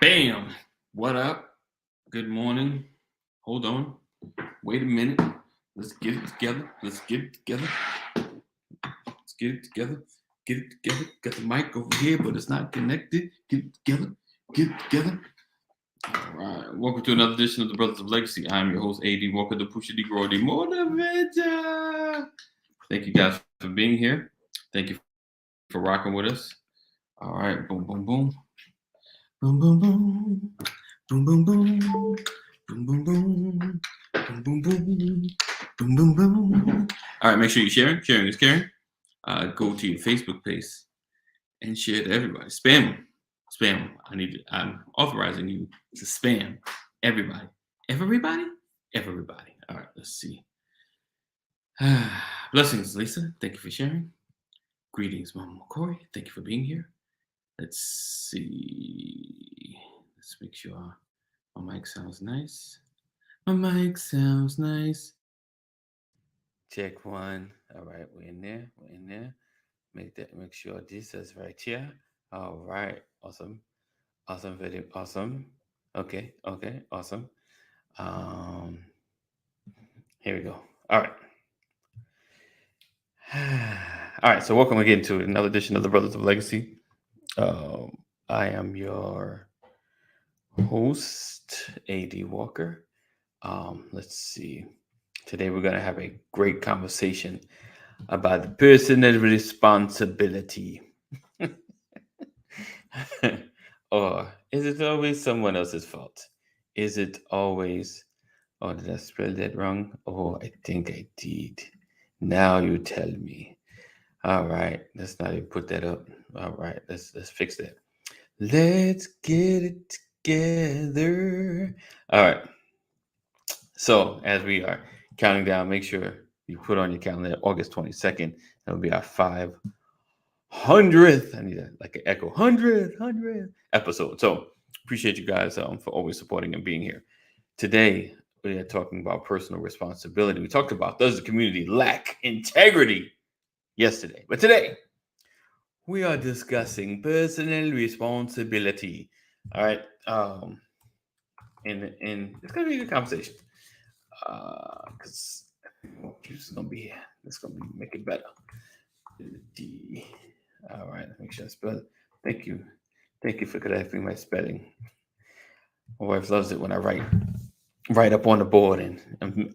Bam! What up? Good morning. Hold on. Wait a minute. Let's get it together. Let's get it together. Let's get it together. Get it together. Got the mic over here, but it's not connected. Get it together. Get it together. All right. Welcome to another edition of the Brothers of Legacy. I'm your host, AD Walker, the Pusha D Grow, the Motivator. Thank you guys for being here. Thank you for rocking with us. All right. Boom, boom, boom. Boom, boom, boom. Boom, boom, boom. Boom, boom, boom. Boom, boom, boom. Boom, boom, boom. All right, make sure you're sharing. Sharing is caring. Go to your Facebook page and share it to everybody. Spam them. Spam them. I'm authorizing you to spam everybody. Everybody? Everybody. All right, let's see. Blessings, Lisa. Thank you for sharing. Greetings, Mama McCoy. Thank you for being here. Let's see. Let's make sure my mic sounds nice. My mic sounds nice. Check one. All right, we're in there. We're in there. Make sure this is right here. All right. Awesome. Awesome. Very awesome. Okay. Okay. Awesome. Um Here we go. All right. All right. So welcome again to another edition of the Brothers of Legacy. I am your host, AD Walker. Let's see. Today we're going to have a great conversation about the personal responsibility. Or is it always someone else's fault? Is it always, oh, did I spell that wrong? Oh, I think I did. Now you tell me. All right, let's not even put that up. All right, let's fix that. Let's get it together. All right. So as we are counting down, make sure you put on your calendar August 22nd. That'll be our 500th. I need like an echo. 100th episode. So appreciate you guys for always supporting and being here. Today we are talking about personal responsibility. We talked about, does the community lack integrity yesterday, but today we are discussing personal responsibility. All right. And it's gonna be a good conversation. Because it's gonna be make it better. All right, make sure I spell it. Thank you for correcting my spelling. My wife loves it when I write up on the board and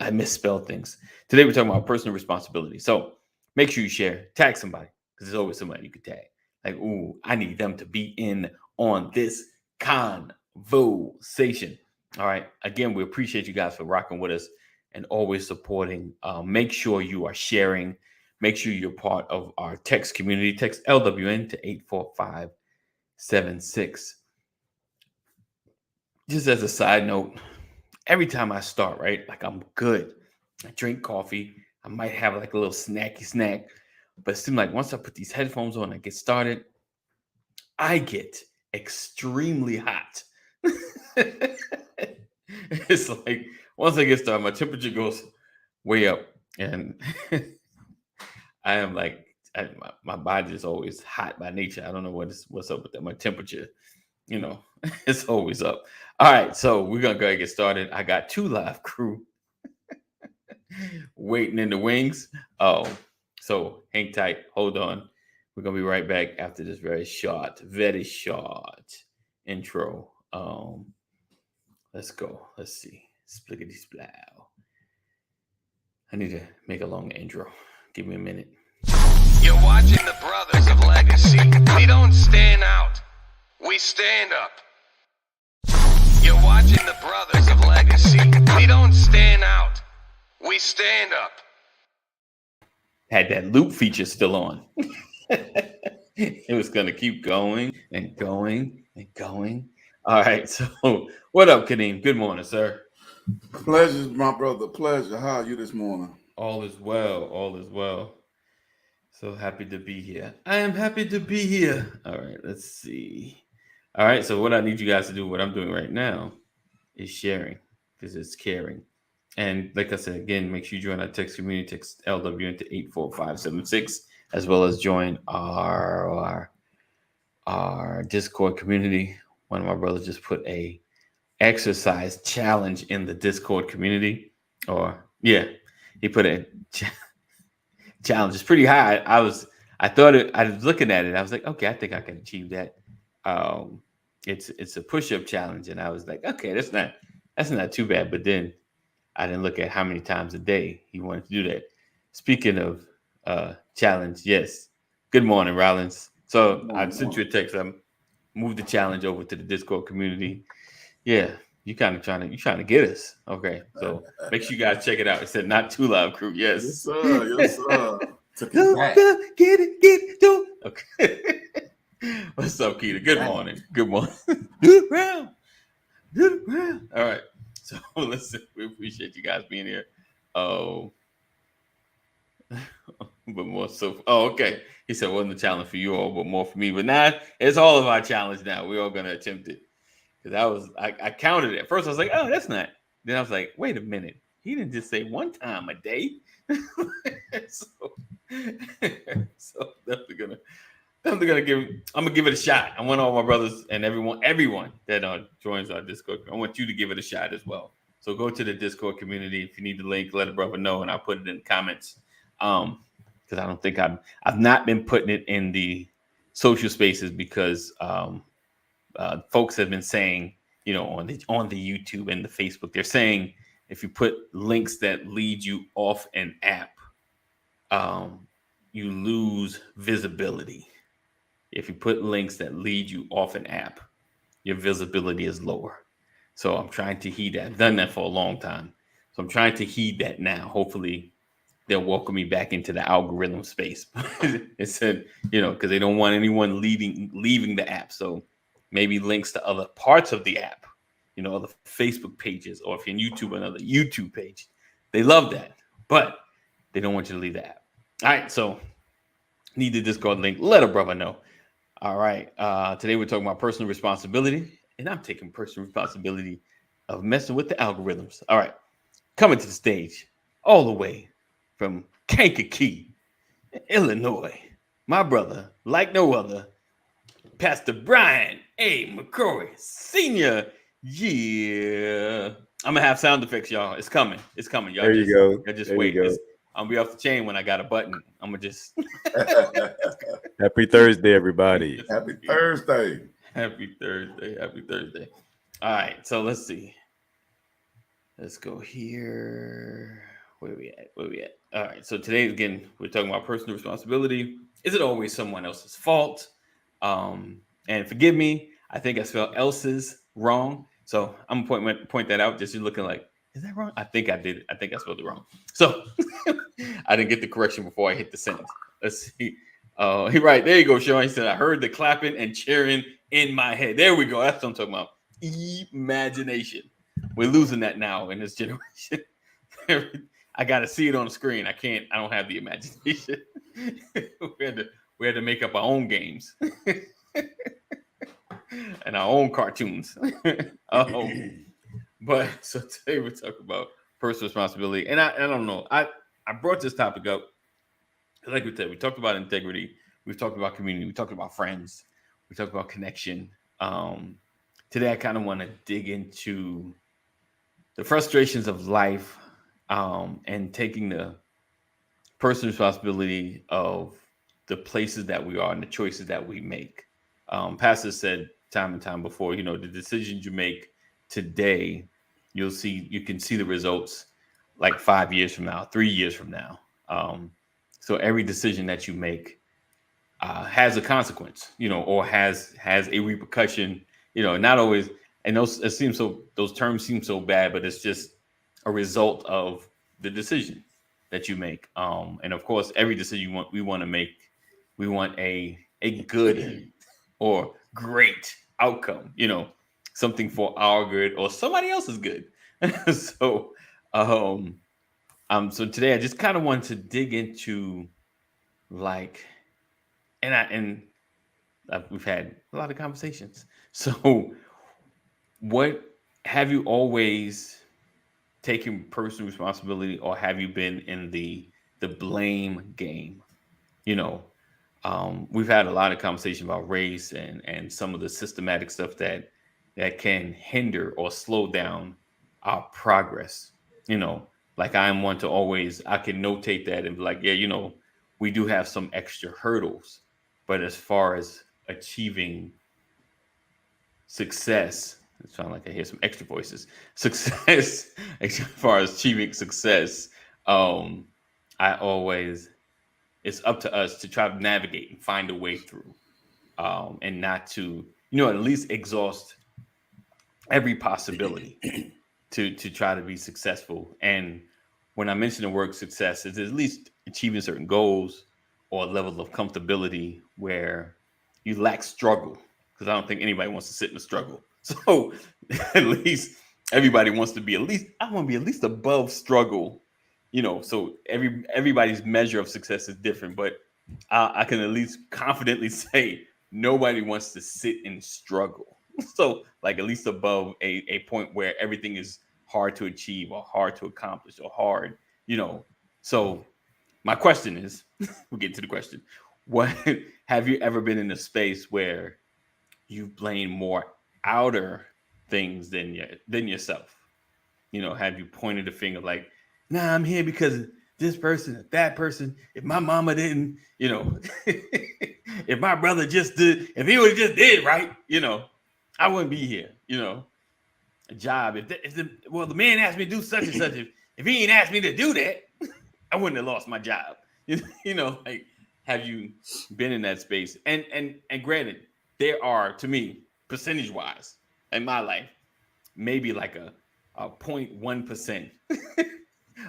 I misspell things. Today we're talking about personal responsibility. So make sure you share, tag somebody, because there's always somebody you could tag. Like, ooh, I need them to be in on this conversation. All right. Again, we appreciate you guys for rocking with us and always supporting. Make sure you are sharing. Make sure you're part of our text community. Text LWN to 84576. Just as a side note, every time I start, right, like I'm good. I drink coffee. I might have like a little snacky snack. But it seems like once I put these headphones on and get started, I get extremely hot. It's like once I get started, my temperature goes way up. And I am like, my body is always hot by nature. I don't know what's up with that. My temperature, it's always up. All right, so we're gonna go ahead and get started. I got 2 live crew waiting in the wings. Oh, so hang tight, hold on. We're gonna be right back after this very short intro. Let's go. Let's see. Spliggity splow. I need to make a long intro. Give me a minute. You're watching the Brothers of Legacy. We don't stand out. We stand up. You're watching the Brothers of Legacy. We don't stand out. We stand up. Had that loop feature still on. It was going to keep going and going and going. All right. So what up, Kadeem? Good morning, sir. Pleasure, my brother. Pleasure. How are you this morning? All is well. All is well. So happy to be here. I am happy to be here. All right. Let's see. All right. So what I need you guys to do, what I'm doing right now, is sharing because it's caring. And like I said, again, make sure you join our text community, text LW into 84576, as well as join our Discord community. one of my brothers just put a exercise challenge in the Discord community. Or yeah, he put a challenge. It's pretty high. I was looking at it. I was like, okay, I think I can achieve that. It's a push-up challenge, and I was like, okay, that's not too bad. But then I didn't look at how many times a day he wanted to do that. Speaking of challenge, yes. Good morning, Rollins. So I sent you a text. I moved the challenge over to the Discord community. Yeah, you trying to get us. Okay, so make sure you guys check it out. It said not too loud crew. Yes. Yes, sir. Yes, sir. Took Get it back. it, do. Okay. What's up, Keita? Good morning. Good morning. Do the ground. Do the ground. All right. So listen, we appreciate you guys being here. Oh, but more so. Oh, okay. He said, wasn't a challenge for you all, but more for me. But now it's all of our challenge now. We're all gonna attempt it. Because I counted it. At first I was like, oh, that's not. Then I was like, wait a minute. He didn't just say one time a day. so definitely gonna give it a shot. I want all my brothers and everyone that joins our Discord. I want you to give it a shot as well. So go to the Discord community. If you need the link, let a brother know, and I'll put it in the comments. Because I don't think I've not been putting it in the social spaces because folks have been saying, on the YouTube and the Facebook, they're saying if you put links that lead you off an app, you lose visibility. If you put links that lead you off an app, your visibility is lower. So I'm trying to heed that. I've done that for a long time. So I'm trying to heed that now. Hopefully they'll welcome me back into the algorithm space. It said, because they don't want anyone leaving the app. So maybe links to other parts of the app, other Facebook pages, or if you're in YouTube, another YouTube page. They love that, but they don't want you to leave the app. All right, so need the Discord link. Let a brother know. All right, today we're talking about personal responsibility, and I'm taking personal responsibility of messing with the algorithms. All right, coming to the stage all the way from Kankakee, Illinois, my brother, like no other, Pastor Brian A. McCrory, Senior. Yeah. I'm going to have sound effects, y'all. It's coming. Y'all there you go. Y'all just there wait. You go. I'm going to be off the chain when I got a button. I'm going to just. Happy Thursday, everybody. Happy Thursday. Happy Thursday. All right. So let's see. Let's go here. Where we at? All right. So today, again, we're talking about personal responsibility. Is it always someone else's fault? And forgive me, I think I spelled else's wrong. So I'm gonna point that out. Just you're looking like, is that wrong? I think I did. I think I spelled it wrong. So I didn't get the correction before I hit the send. Let's see. Right, there you go, Sean. He said, I heard the clapping and cheering in my head. There we go. That's what I'm talking about. Imagination. We're losing that now in this generation. I got to see it on the screen. I don't have the imagination. we had to make up our own games and our own cartoons. But so today we're talking about personal responsibility. And I don't know. I brought this topic up. Like we said, we talked about integrity. We've talked about community. We talked about friends. We talked about connection. Today, I kind of want to dig into the frustrations of life and taking the personal responsibility of the places that we are and the choices that we make. Pastor said time and time before, the decisions you make today, you can see the results like 5 years from now, 3 years from now. So every decision that you make has a consequence, or has a repercussion, not always. And those terms seem so bad, but it's just a result of the decision that you make. And of course, every decision we want to make, we want a good or great outcome, something for our good or somebody else's good. So today I just kind of wanted to dig into we've had a lot of conversations. So what have you always taken personal responsibility, or have you been in the blame game? We've had a lot of conversation about race and some of the systematic stuff that that can hinder or slow down our progress. Like I'm one to always, I can notate that and be like, yeah, we do have some extra hurdles, but as far as achieving success, it sounds like I hear some extra voices. Success, as far as achieving success, I always, it's up to us to try to navigate and find a way through, and not to, at least exhaust every possibility to try to be successful. And when I mention the word success, it's at least achieving certain goals or levels of comfortability where you lack struggle. Because I don't think anybody wants to sit in the struggle. So at least everybody wants to be I want to be at least above struggle. So everybody's measure of success is different, but I can at least confidently say nobody wants to sit and struggle. So like at least above a point where everything is hard to achieve or hard to accomplish or hard, So my question is, we'll get to the question. What have you ever been in a space where you blame more outer things than yourself? Have you pointed the finger like, nah, I'm here because of this person or that person. If my mama didn't, if my brother just did, if he would have just did right, I wouldn't be here. A job. The man asked me to do such and such. If he ain't asked me to do that, I wouldn't have lost my job. Like, have you been in that space? And granted, there are, to me, percentage wise, in my life, maybe like a 0.1%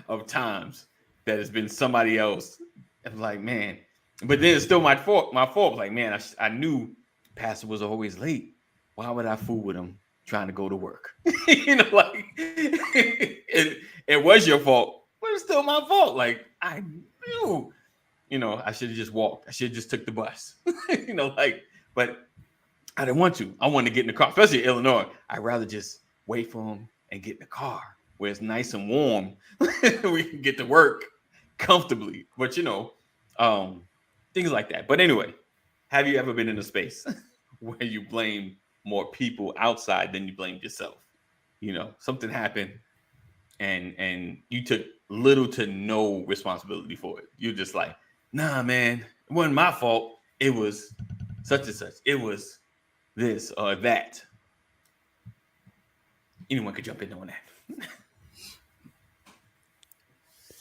of times that has been somebody else. I'm like, man, but then it's still my fault. Like, man, I knew Pastor was always late. Why would I fool with him trying to go to work? Like it was your fault, but it's still my fault. Like I knew, I should have just walked. I should have just took the bus. But I didn't want to. I wanted to get in the car, especially in Illinois. I'd rather just wait for him and get in the car where it's nice and warm. We can get to work comfortably. But things like that. But anyway, have you ever been in a space where you blame more people outside than you blamed yourself? Something happened and you took little to no responsibility for it. You're just like, nah, man, it wasn't my fault. It was such and such. It was this or that. Anyone could jump in on that.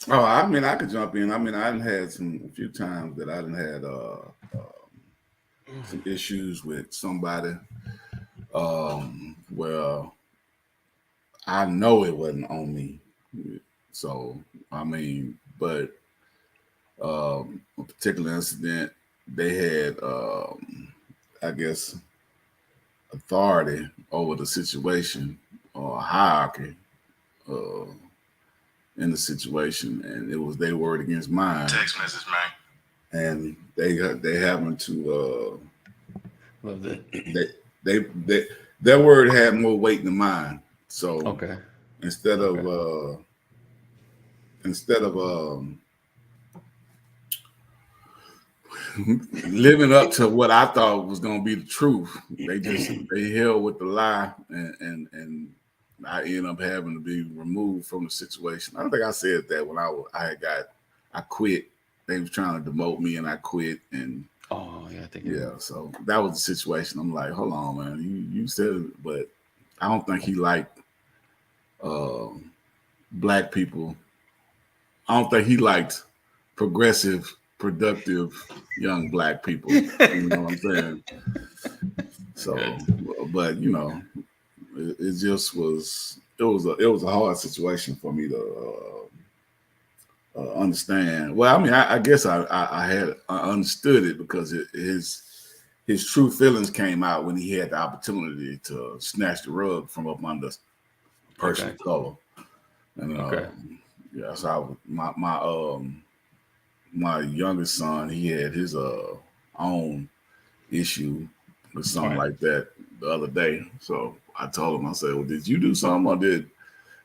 Oh, I mean, I could jump in. I mean, I done had a few times that I done had some issues with somebody where I know it wasn't on me. So, I mean, but a particular incident, they had, I guess, authority over the situation or hierarchy in the situation, and it was their word against mine. Text message, man. And they happened to Love that. they their word had more weight than mine. So Okay. instead of living up to what I thought was gonna be the truth, they held with the lie, and I ended up having to be removed from the situation. I don't think I said that when I quit. They was trying to demote me, and I quit. And I think so that was the situation. I'm like, hold on, man, you said it, but I don't think he liked black people. I don't think he liked progressive, productive young black people. You know what I'm saying? So, but it just was. It was a hard situation for me to understand. Well, I mean, I guess I understood it because his true feelings came out when he had the opportunity to snatch the rug from up under a person of color. And so my youngest son, he had his own issue with something like that the other day. So I told him, I said, well, did you do something or did?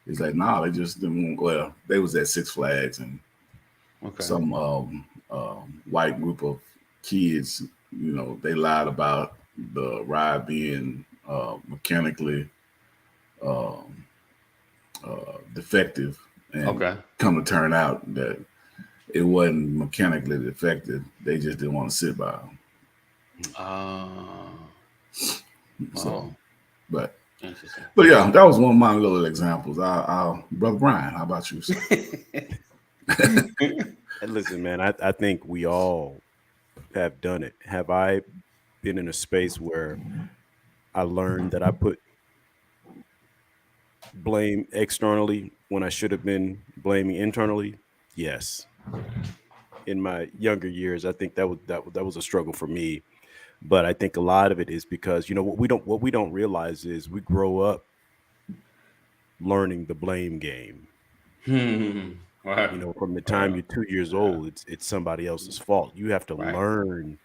He's like, nah, they just didn't. Well, they was at Six Flags and some white group of kids, they lied about the ride being mechanically defective, and Okay. come to turn out that it wasn't mechanically defective. They just didn't want to sit by them. Oh, But interesting. yeah, that was one of my little examples. Brother Brian, how about you? Sir? And listen, man, I think we all have done it. Have I been in a space where I learned that I put blame externally when I should have been blaming internally? Yes. In my younger years, I think that was a struggle for me. But I think a lot of it is because, you know, what we don't realize is we grow up learning the blame game. Right. You know, from the time you're 2 years old, it's somebody else's fault. You have to Right. learn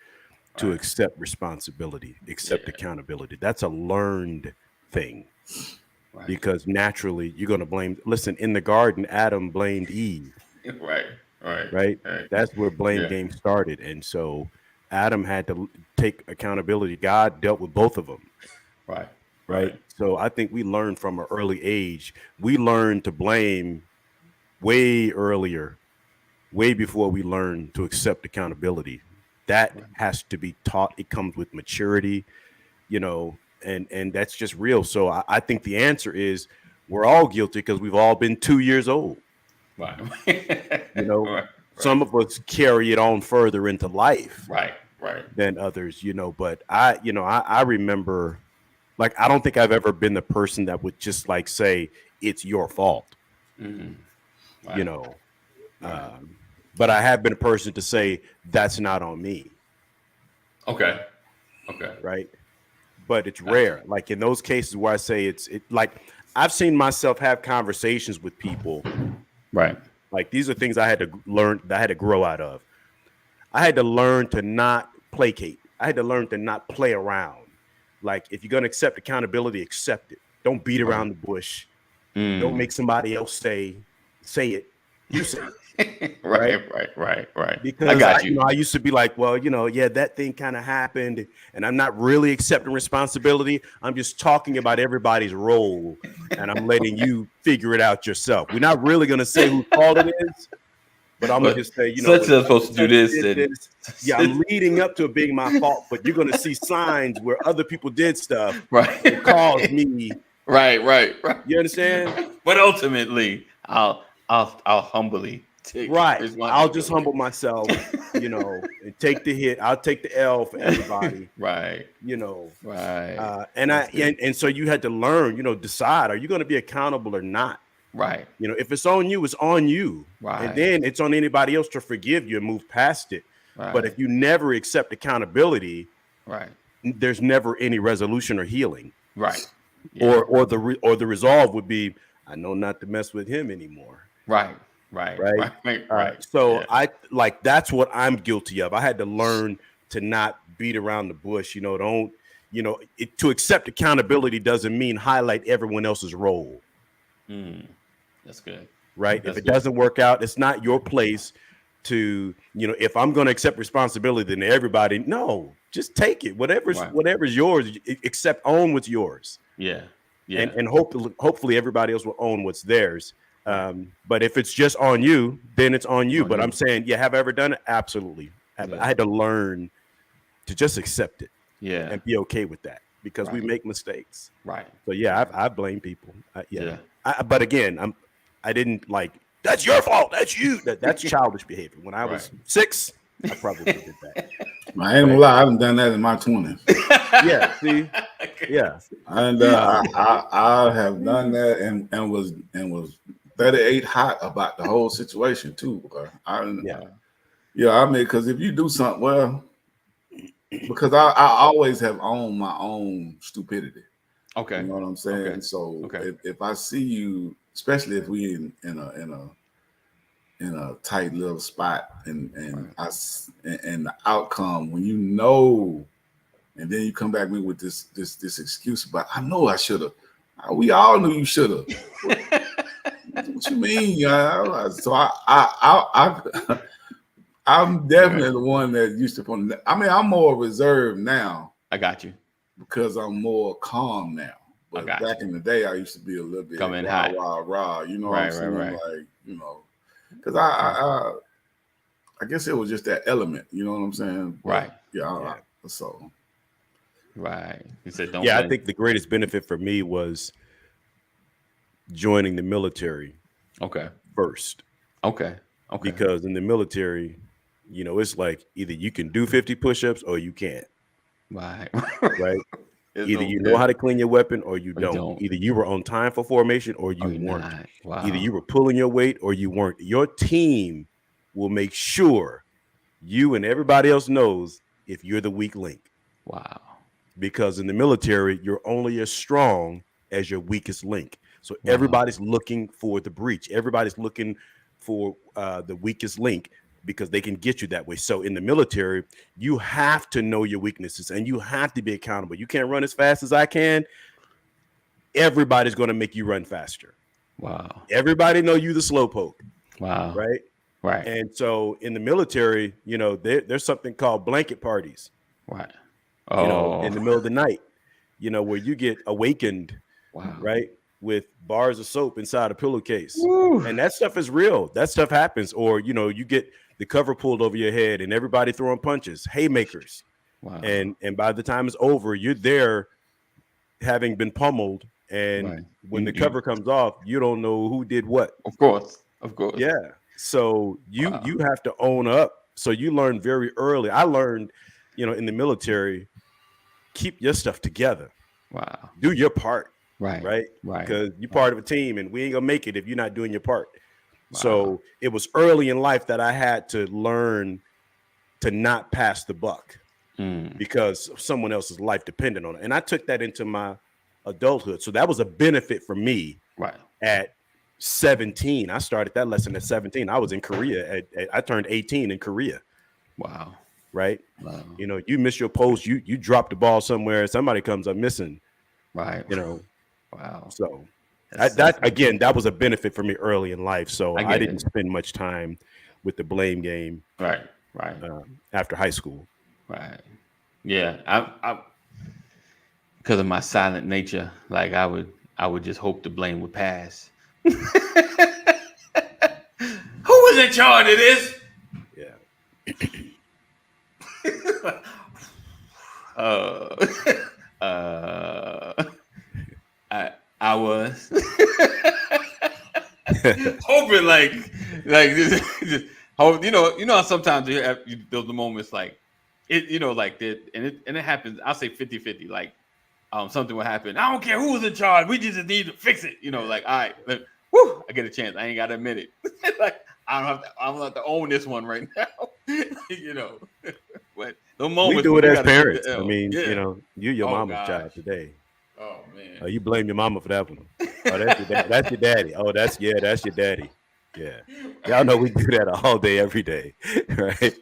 to Right. accept responsibility, accept Yeah. accountability. That's a learned thing. Right. Because naturally you're going to blame. Listen, in the garden, Adam blamed Eve, Right. Right. right? Right. That's where blame Yeah. game started. And so Adam had to take accountability. God dealt with both of them, Right. right? So I think we learned from an early age. We learned to blame way earlier, way before we learned to accept accountability. That has to be taught. It comes with maturity, you know, and that's just real. So I think the answer is we're all guilty because we've all been 2 years old. Right. You know, Right. some of us carry it on further into life Right. Right. than others, you know, but I remember, like, I don't think I've ever been the person that would just like say it's your fault, Mhm. you Right. know, but I have been a person to say that's not on me. Okay. Okay. Right. But it's rare. Like in those cases where I say it like I've seen myself have conversations with people. Right. Like these are things I had to learn, that I had to grow out of. I had to learn to not placate. I had to learn to not play around. Like if you're going to accept accountability, accept it. Don't beat around the bush. Don't make somebody else say it. You say it. Right. Because I got you. I used to be like, well, you know, yeah, that thing kind of happened, and I'm not really accepting responsibility. I'm just talking about everybody's role, and I'm letting you figure it out yourself. We're not really going to say whose fault it is, but I'm going to just say, you know, such is supposed to do this. Yeah, I'm leading up to it being my fault, but you're going to see signs where other people did stuff Right. that caused me. Right. You understand? But ultimately, I'll humbly take I'll just humble myself, you know, and take the hit. I'll take the L for everybody. Right. You know. Right. And so you had to learn, you know, decide, are you going to be accountable or not? Right. You know, if it's on you, it's on you. Right. And then it's on anybody else to forgive you and move past it. Right. But if you never accept accountability, right, there's never any resolution or healing. Right. Yeah. Or the resolve would be, I know not to mess with him anymore. Right. So I like, that's what I'm guilty of. I had to learn to not beat around the bush. You know, don't, you know, to accept accountability doesn't mean highlight everyone else's role. That's good. Right. That's if it good. doesn't work out, it's not your place to, you know, if I'm going to accept responsibility, then everybody, no, just take it. Whatever's yours, accept, own what's yours. Yeah. And hopefully everybody else will own what's theirs. But if it's just on you, then it's on you. But I'm saying, have I ever done it? Absolutely. I had to learn to just accept it. Yeah. And be okay with that, because we make mistakes. Right. So I blame people. But again, I didn't like, that's your fault. That's you. That's childish behavior. When I was 6, I probably did that. I ain't gonna lie, I haven't done that in my 20s. Yeah, see, yeah, and I have done that and was 38 hot about the whole situation too. I mean, because if you do something, well, because I always have owned my own stupidity. Okay, you know what I'm saying. Okay. So if I see you, especially if we in a tight little spot, and the outcome, when you know, and then you come back with this excuse, but I know I should have. We all knew you should have. What you mean? So I'm definitely the one that used to. I mean, I'm more reserved now. I got you. because I'm more calm now. But got back in the day, I used to be a little bit Come in rah, hot. rah, rah. You know Right, what I'm saying? right. Like, you know, because I guess it was just that element. You know what I'm saying? But, Right. Yeah. So. Right. You said don't. Yeah, I blame- think the greatest benefit for me was joining the military Okay. first. Okay. Because in the military, you know, it's like either you can do 50 push-ups or you can't. Right. Right. There's Either no- you know how to clean your weapon or you Or you don't. don't. Either you were on time for formation or you Oh, you're weren't. not. Wow. Either you were pulling your weight or you weren't. Your team will make sure you and everybody else knows if you're the weak link. Wow. Because in the military, you're only as strong as your weakest link. So Wow. everybody's looking for the breach. Everybody's looking for the weakest link because they can get you that way. So in the military, you have to know your weaknesses and you have to be accountable. You can't run as fast as I can. Everybody's going to make you run faster. Wow. Everybody know you the slowpoke. Wow. Right. Right. And so in the military, you know, there's something called blanket parties. Right. You know, in the middle of the night, you know, where you get awakened, Wow. right, with bars of soap inside a pillowcase. Woo. And that stuff is real. That stuff happens. Or, you know, you get the cover pulled over your head and everybody throwing punches, haymakers. Wow. And by the time it's over, you're there having been pummeled. And Right. when You- the cover comes off, you don't know who did what. Of course. Yeah. So you Wow. you have to own up. So you learn very early. I learned, you know, in the military, keep your stuff together. Wow. Do your part. Right. Right. Right. Because you're part of a team and we ain't gonna make it if you're not doing your part. Wow. So it was early in life that I had to learn to not pass the buck because someone else's life depended on it. And I took that into my adulthood. So that was a benefit for me. Right. At 17, I started that lesson at 17. I was in Korea. I turned 18 in Korea. Wow. Right. Wow. You know, you miss your post, you drop the ball somewhere, somebody comes up missing. Right. You know. Wow. So That's- that was a benefit for me early in life. So I I get didn't it. spend much time with the blame game. Right. Right. After high school. Right. Yeah. I because of my silent nature, like I would just hope the blame would pass. Who was in charge of this? Yeah. I was hoping like just hope, you know how sometimes you build the moments like it, you know, like that, and it happens. I'll say 50-50, like something will happen. I don't care who was in charge, we just need to fix it, you know, like all right, like, whoo, I get a chance. I ain't gotta admit it. Like I don't have to own this one right now. You know. But the moment We do it as parents. I mean, you know, you're your mama's gosh. child today. Oh man. You blame your mama for that one. Oh, that's your daddy. Oh, that's your daddy. Yeah. Y'all know we do that all day, every day. Right?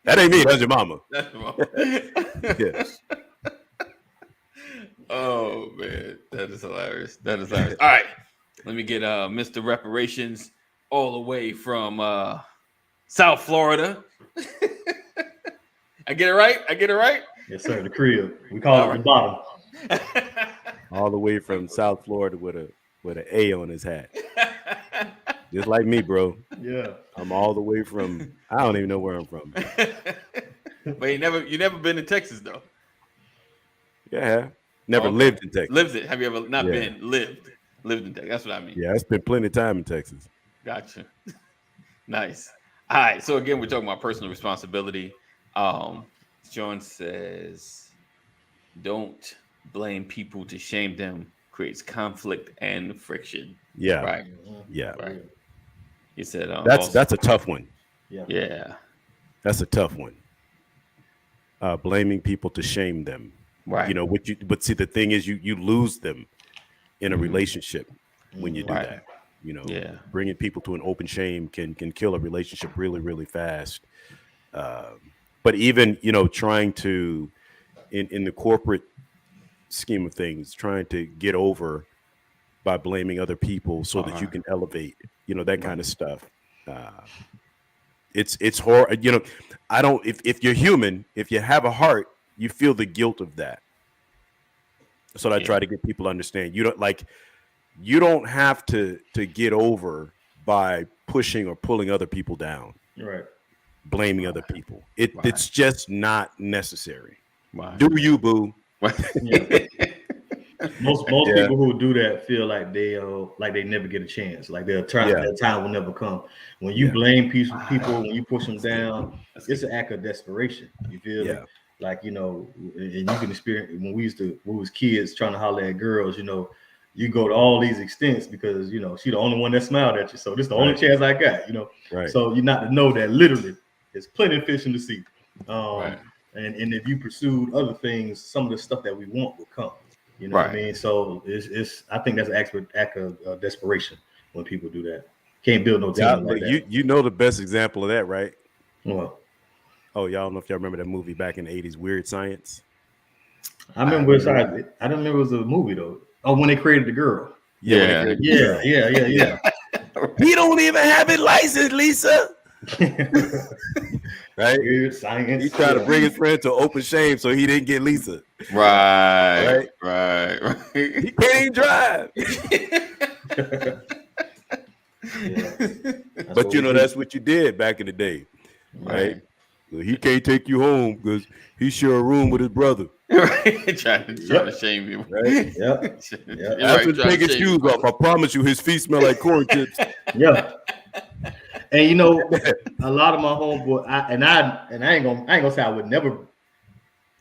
That ain't me, that's your mama. That's your mama. Yes. Oh man, that is hilarious. That is hilarious. All right. Let me get Mr. Reparations all the way from South Florida. I get it right? Yes, sir. The crib. We call it the bottom. All the way from South Florida with an A on his hat. Just like me, bro. Yeah. I'm all the way from, I don't even know where I'm from. But you never been to Texas though. Yeah. Never Okay. lived in Texas. Lived it. Have you ever not Yeah. been? Lived in Texas. That's what I mean. Yeah, I spent plenty of time in Texas. Gotcha. Nice. All right. So again, we're talking about personal responsibility. John says, "Don't blame people to shame them. Creates conflict and friction." Yeah. Right. Yeah. Right. He said, That's a tough one. Yeah. That's a tough one. Blaming people to shame them. Right. You know, but see, the thing is you lose them in a relationship when you do Right. that. You know, Yeah. bringing people to an open shame can kill a relationship really, really fast. But even, you know, trying to, in the corporate scheme of things, trying to get over by blaming other people so that you can elevate, you know, that kind of stuff. It's hard. You know, if you're human, if you have a heart, you feel the guilt of that. That's what I try to get people to understand. You don't have to get over by pushing or pulling other people down. Right. Blaming other people. It's just not necessary. Right. Do you, boo? Yeah. Most people who do that feel like they never get a chance. Like their time will never come. When you blame people, when you push them down, it's an act of desperation. You feel me? Like, you know, and you can experience when we was kids trying to holler at girls, you know, you go to all these extents because, you know, she the only one that smiled at you. So this is the only chance I got, you know. Right. So you're not to know that literally there's plenty of fish in the sea. And if you pursued other things, some of the stuff that we want will come. You know what I mean? So it's I think that's an act of desperation when people do that. Can't build no team like that. You know the best example of that, right? Well, y'all don't know if y'all remember that movie back in the 80s, Weird Science. I remember I don't remember it was a movie though. Oh, when they created the girl. Yeah. He don't even have it licensed, Lisa. Right? Weird Science. He tried to bring his friend to open shame so he didn't get Lisa. Right. He can't even drive. But you know, that's what you did back in the day. Right? Well, he can't take you home because he share a room with his brother. Trying to shame you. Right? Yep. After taking his shoes off, I promise you his feet smell like corn chips. Yeah. And you know, a lot of my homeboy, I ain't gonna say I would never.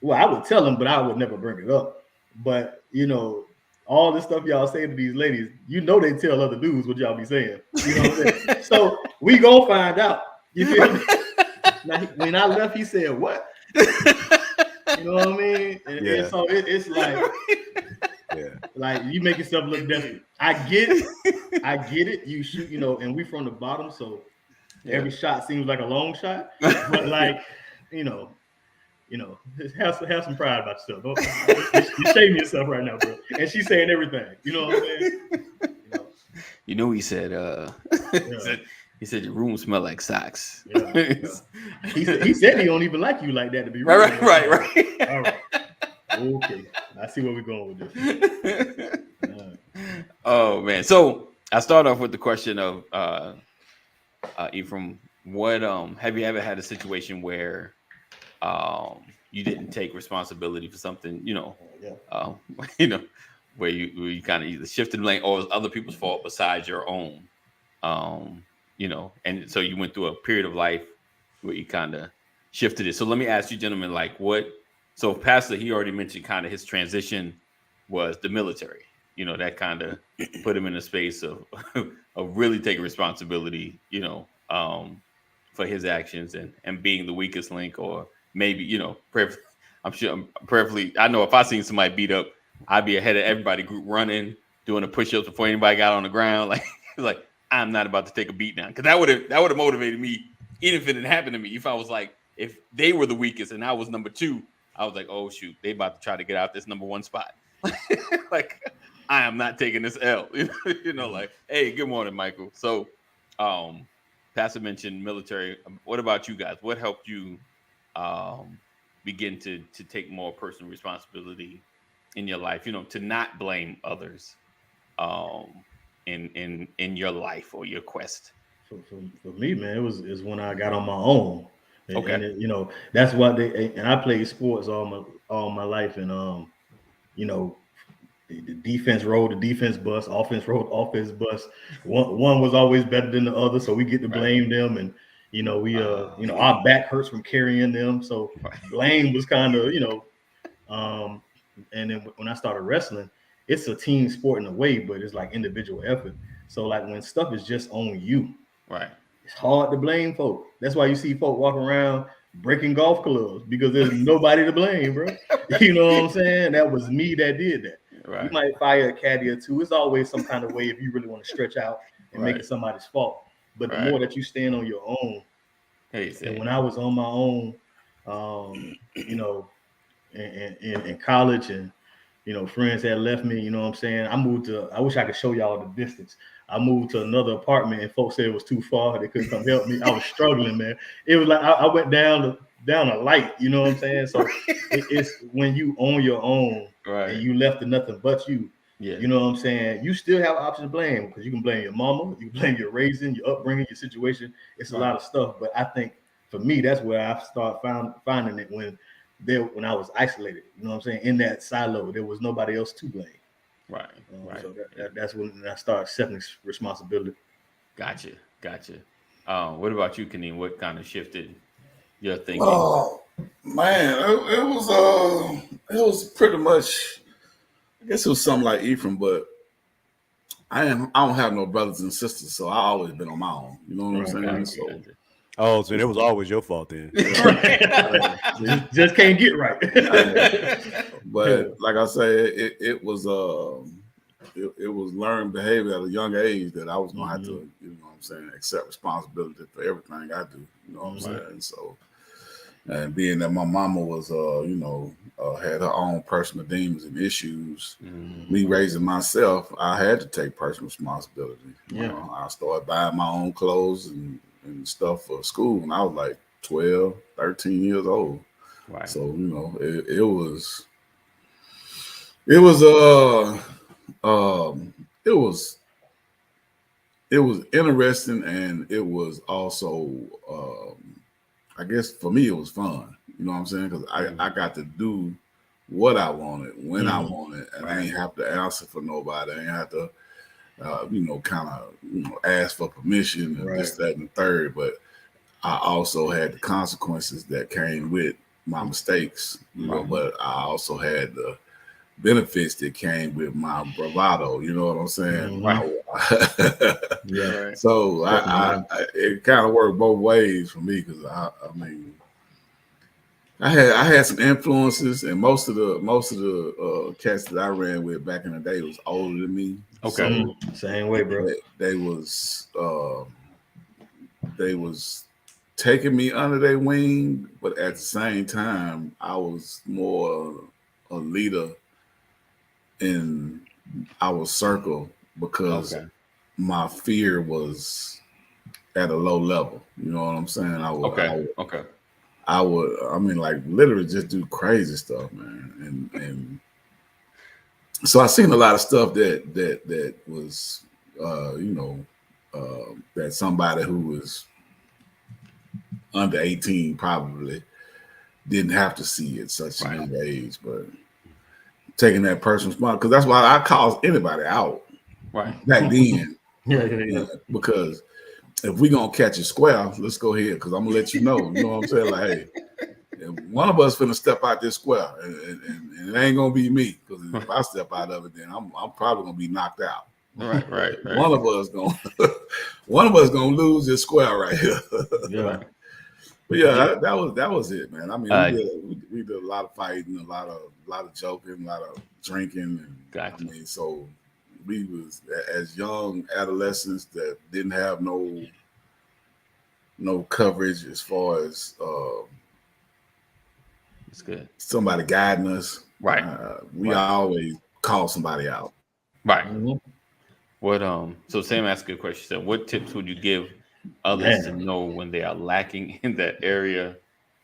Well, I would tell them, but I would never bring it up. But you know, all the stuff y'all say to these ladies, you know, they tell other dudes what y'all be saying. You know what I'm saying? So we gonna find out. You feel me? Now, when I left, he said, "What?" You know what I mean? And so it's like, like you make yourself look desperate. I get it. You shoot, you know, and we from the bottom, so every shot seems like a long shot. But like, you know, have some pride about yourself. You're shaming yourself right now, bro. And she's saying everything. You know what I'm saying? You know, he said, he said your room smell like socks. Yeah. He said he don't even like you like that to be real. Right. All right. Okay. I see where we're going with this. Oh man. So I start off with the question of Ephraim, what have you ever had a situation where you didn't take responsibility for something, where you kind of either shifted blame or it was other people's fault besides your own, and so you went through a period of life where you kind of shifted it. So let me ask you, gentlemen, like so Pastor, he already mentioned kind of his transition was the military, that kind of put him in a space of really taking responsibility, for his actions and being the weakest link, or maybe, I'm sure prayerfully, I know if I seen somebody beat up, I'd be ahead of everybody group running, doing the push-ups before anybody got on the ground. Like I'm not about to take a beat down. Cause that would have motivated me, even if it didn't happen to me. If I was like, if they were the weakest and I was number 2, I was like, oh shoot, they about to try to get out this number 1 spot. Like I am not taking this L, like, hey, good morning, Michael. So, Pastor mentioned military. What about you guys? What helped you begin to take more personal responsibility in your life? To not blame others in your life or your quest. For me, man, it was when I got on my own. Okay. And that's what and I played sports all my life, and the defense rode the defense bus, offense rode offense bus. One was always better than the other, so we get to blame them, and our back hurts from carrying them, so blame was kind of and then when I started wrestling, it's a team sport in a way, but it's like individual effort. So like when stuff is just on you, right, it's hard to blame folk. That's why you see folk walking around breaking golf clubs, because there's nobody to blame, bro. You know what I'm saying? That was me that did that. Right. You might fire a caddy or two. It's always some kind of way if you really want to stretch out and make it somebody's fault. But the more that you stand on your own, and when I was on my own, in college, and friends had left me, I wish I could show y'all the distance. I moved to another apartment and folks said it was too far. They couldn't come help me. I was struggling, man. It was like I went down down a light. You know what I'm saying? So it's when you own your own Right. and you left to nothing but you. Yeah. You know what I'm saying? You still have options to blame because you can blame your mama, you can blame your raising, your upbringing, your situation. It's a lot of stuff. But I think for me, that's where I started finding it when I was isolated. You know what I'm saying? In that silo, there was nobody else to blame. Right. Right. So that's when I started accepting responsibility. Gotcha. What about you, Kaneem? What kind of shifted your thinking? Oh man, it was pretty much. I guess it was something like Ephraim, but I don't have no brothers and sisters, so I always been on my own. You know what I'm saying? So, Oh, so it was always your fault then. just can't get right. but like I say, it was it was learned behavior at a young age that I was gonna have to, you know what I'm saying, accept responsibility for everything I do. You know what I'm saying? So, and being that my mama was had her own personal demons and issues, me raising myself, I had to take personal responsibility. You know, I started buying my own clothes and stuff for school when I was like 12, 13 years old. Right. So, you know, it was interesting, and it was also I guess for me it was fun. You know what I'm saying? Because I got to do what I wanted when I wanted, and I ain't have to answer for nobody. I ain't have to ask for permission and this, that, and the third. But I also had the consequences that came with my mistakes, you know, but I also had the benefits that came with my bravado, you know what I'm saying? So it kind of worked both ways for me, because I mean I had some influences, and most of the cats that I ran with back in the day was older than me. Okay. So same way, bro. They was taking me under their wing, but at the same time, I was more a leader in our circle because my fear was at a low level. You know what I'm saying? I would like literally just do crazy stuff, man. And so I seen a lot of stuff that was that somebody who was under 18 probably didn't have to see at such a young age, but taking that personal responsibility, because that's why I called anybody out back then. Because if we gonna catch a square, let's go ahead, because I'm gonna let you know. You know what I'm saying? Like, hey, one of us finna step out this square, and it ain't gonna be me, because if I step out of it, then I'm probably gonna be knocked out. Right. One of us gonna lose this square right here. But yeah, that was it, man. I mean, we did a lot of fighting, a lot of joking, a lot of drinking. And, I mean, so we was as young adolescents that didn't have no coverage as far as it's good. Somebody guiding us. Right. We always call somebody out. Right. What so Sam asked a good question. So what tips would you give others to know when they are lacking in that area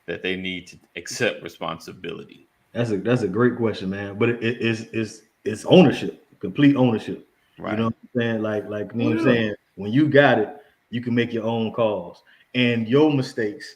that they need to accept responsibility? That's a great question, man. But it's ownership, complete ownership. Right. You know what I'm saying? Like you know what I'm saying, when you got it, you can make your own calls, and your mistakes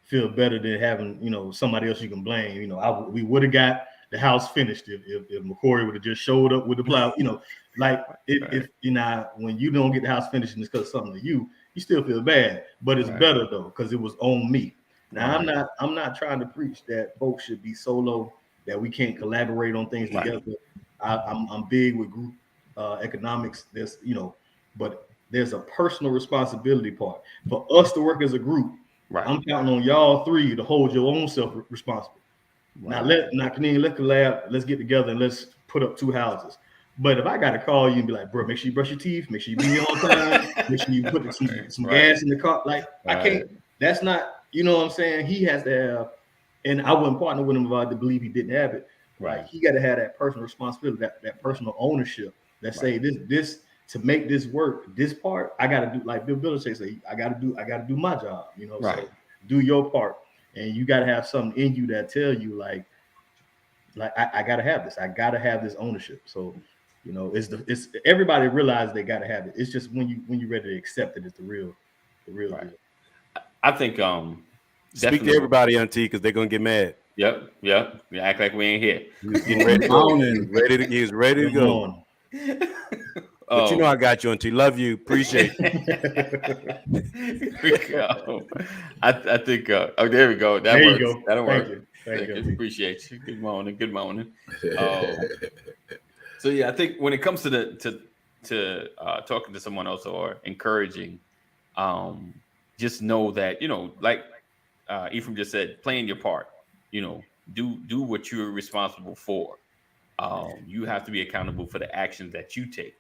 feel better than having, you know, somebody else you can blame. You know, we would have got the house finished if McCory would have just showed up with the plow. You know, like if you know, when you don't get the house finished and it's because of something to you still feel bad, but it's better though, because it was on me. Now I'm not trying to preach that folks should be solo, that we can't collaborate on things together. I'm big with group economics. There's, you know, but there's a personal responsibility part for us to work as a group. I'm counting on y'all three to hold your own self responsible. Now let's collab, let's get together and let's put up 2 houses. But if I got to call you and be like, bro, make sure you brush your teeth, make sure you be here on time, make sure you put some gas in the car. Like, I can't, that's not, you know what I'm saying? He has to have, and I wouldn't partner with him if I did believe he didn't have it. Right. He got to have that personal responsibility, that personal ownership that say this to make this work, this part, I got to do, like Bill Biller say, I got to do my job, you know, so do your part. and you got to have something in you that tell you like I got to have this. I got to have this ownership. So, you know, it's everybody realizes they got to have it. It's just when you ready to accept it, it's the real Right. deal. I think Speak definitely- to everybody, Auntie, because they're gonna get mad. Yep. We act like we ain't here. He was getting ready to go. He was ready to Come go. on. But you know I got you, Auntie. Love you. Appreciate you. I think. Oh, there we go. That There you works. go. That'll Thank work. you. Thank you. Appreciate you. Good morning. Good morning. So yeah, I think when it comes to talking to someone else or encouraging, just know that, you know, like Ephraim just said, playing your part. You know, do what you're responsible for. You have to be accountable for the actions that you take.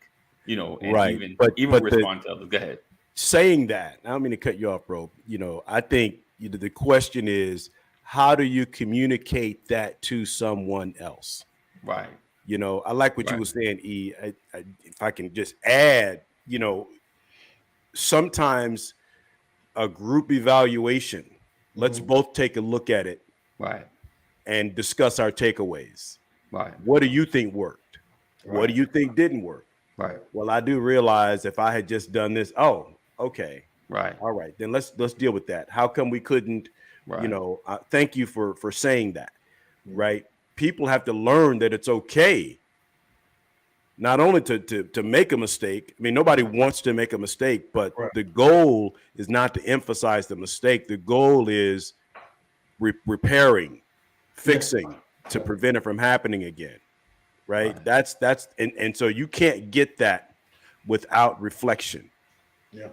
You know, and Right. even But respond to others. Go ahead. Saying that, I don't mean to cut you off, bro. You know, I think the question is, how do you communicate that to someone else? Right. You know, I like what you Right. were saying, E. If I can just add, you know, sometimes a group evaluation, let's both take a look at it Right. and discuss our takeaways. Right. What do you think worked? What Right. do you think didn't work? Right. Well, I do realize if I had just done this, oh, okay, Right. all right, then let's deal with that. How come we couldn't? Right. You know, thank you for saying that. Right? People have to learn that it's okay not only to make a mistake. I mean, nobody wants to make a mistake, but Right. the goal is not to emphasize the mistake. The goal is repairing, fixing to prevent it from happening again. Right? That's and so you can't get that without reflection. Yeah.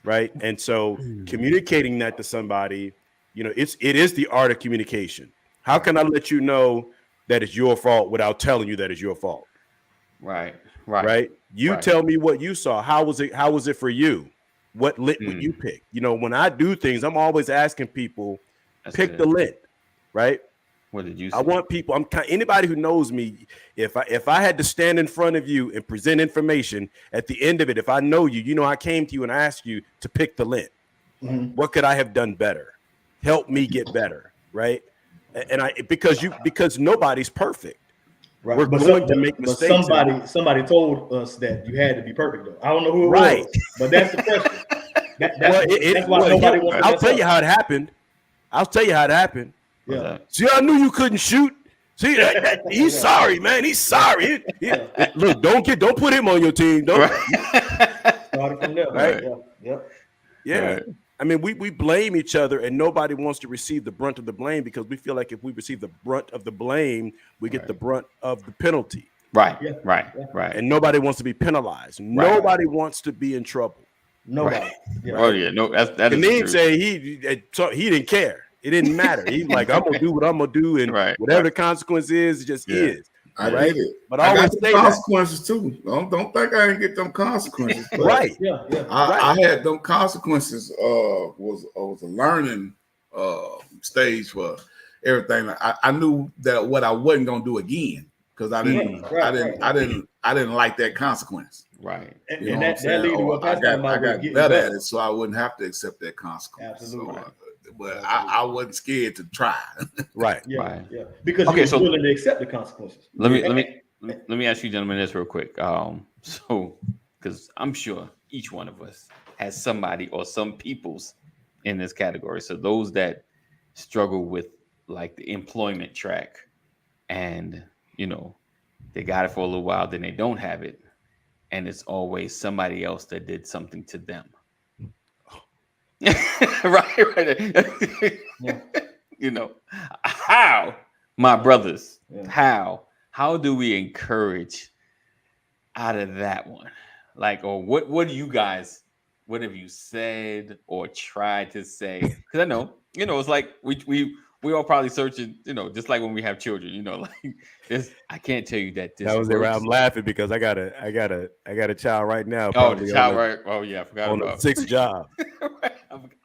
Right. And so communicating that to somebody, you know, it is the art of communication. How can I let you know that it's your fault without telling you that it's your fault? Right. Right. You Right. tell me what you saw. How was it for you? What lit would you pick? You know, when I do things, I'm always asking people, That's pick good. the lit. Right. What did you say? I want people. Anybody who knows me. If I had to stand in front of you and present information at the end of it, if I know you, you know, I came to you and I asked you to pick the lint. Mhm. What could I have done better? Help me get better, right? And because nobody's perfect. Right. We're going to make mistakes. Somebody told us that you had to be perfect though. I don't know who it Right. was, but that's the question. That's why well, nobody here- wants to I'll mess tell up. you how it happened. What's Yeah. that? See, I knew you couldn't shoot. See, he's sorry, man. He's sorry. Look, don't put him on your team. Don't. Started from there. Right. Yeah. Yeah. Right. I mean, we blame each other, and nobody wants to receive the brunt of the blame because we feel like if we receive the brunt of the blame, we get the brunt of the penalty. Right. Yeah. Right. Yeah. Right. And nobody wants to be penalized. Nobody wants to be in trouble. Nobody. Right. Yeah. Oh yeah. No. That is the Kaneem truth. said he didn't care. It didn't matter. He's like, I'm gonna do what I'm gonna do, and Right. whatever the consequence is, it just Yeah. is. I Right. get it. But I I always got say the that. consequences too. Don't think I didn't get them consequences. but Right. Yeah. I had them consequences. Was a learning stage for everything. I knew that what I wasn't gonna do again because I didn't I didn't like that consequence. Right. And, You know and what I'm that saying? leads to Or what I Pastor got about getting better at it, so I wouldn't have to accept that consequence. Absolutely. So, but I wasn't scared to try. Right. Yeah, Right. yeah. Because Okay, you're so- willing to accept the consequences. Let me ask you gentlemen this real quick. So because I'm sure each one of us has somebody or some peoples in this category. So those that struggle with like the employment track and you know they got it for a little while, then they don't have it, and it's always somebody else that did something to them. right. Yeah. You know, how, my brothers, Yeah. how do we encourage out of that one? Like, or what do you guys, what have you said or tried to say? Because I know, you know, it's like we all probably searching, you know, just like when we have children, you know, like this. I can't tell you that this That was it. works. I'm laughing because I got a child right now. Oh, probably the child, on right? Oh, yeah, I forgot on about the 6th job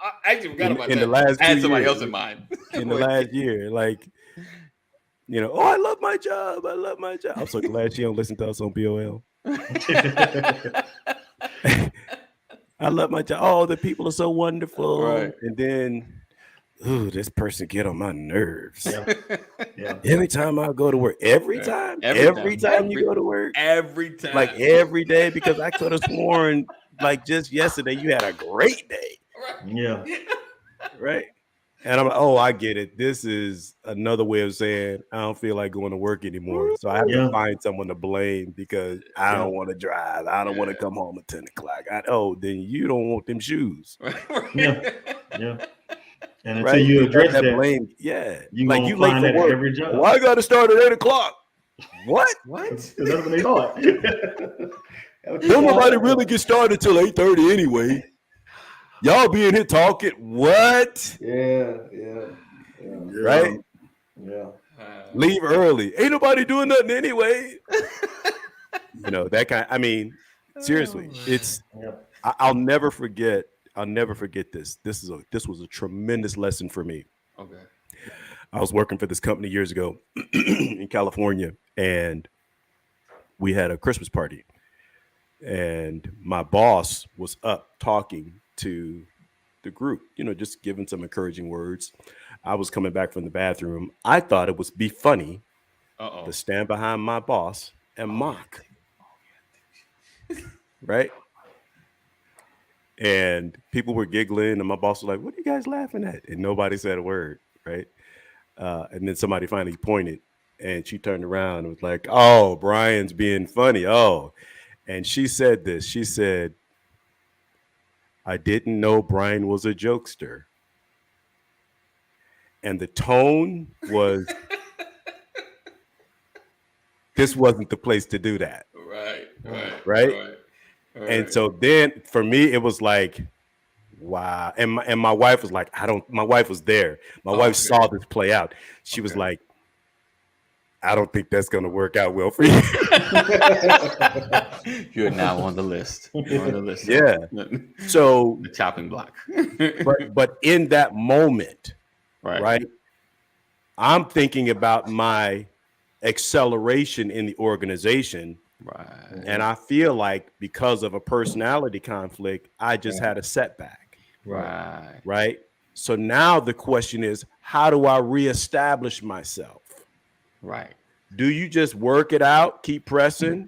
I actually forgot about in that. the last I had 2 somebody years. else in mind. in the last year. Like, you know, oh, I love my job. I love my job. I'm so glad she don't listen to us on BOL. I love my job. Oh, the people are so wonderful. Right. And then ooh, this person get on my nerves. Yeah. Yeah. Every time I go to work, every time you go to work, Every time. like every day, because I could have sworn like just yesterday you had a great day, Yeah. right? And I'm like, oh, I get it. This is another way of saying I don't feel like going to work anymore. So I have Yeah. to find someone to blame because I don't want to drive. I don't want to come home at 10 o'clock. Then you don't want them shoes. Yeah. Yeah. And until Right? you got address that, blame. Yeah. you Like gonna you late find for that at work. every job. Well, I got to start at 8 o'clock. What? Because that's when they start. Don't nobody really get started till 8:30 anyway. Y'all be in here talking. What? Yeah. Right? Yeah. Leave early. Ain't nobody doing nothing anyway. That kind. I mean, seriously, it's. Yeah. I'll never forget. I'll never forget this. This was a tremendous lesson for me. Okay. I was working for this company years ago in California, and we had a Christmas party. And my boss was up talking to the group, just giving some encouraging words. I was coming back from the bathroom. I thought it would be funny to stand behind my boss and mock. Right? And people were giggling, and my boss was like, "What are you guys laughing at?" And nobody said a word, right? And then somebody finally pointed, and she turned around and was like, "Oh, Brian's being funny." Oh, and she said this. She said, "I didn't know Brian was a jokester." And the tone was, this wasn't the place to do that. Right? And so then for me, it was like, wow. And my wife was like, my wife was there. My wife saw this play out. She was like, I don't think that's going to work out well for you. You're now on the list. You're on the list. Yeah. So the chopping block. but in that moment, right, I'm thinking about my acceleration in the organization. Right. And I feel like because of a personality conflict, I just had a setback. Right. So now the question is, how do I reestablish myself? Right. Do you just work it out, keep pressing,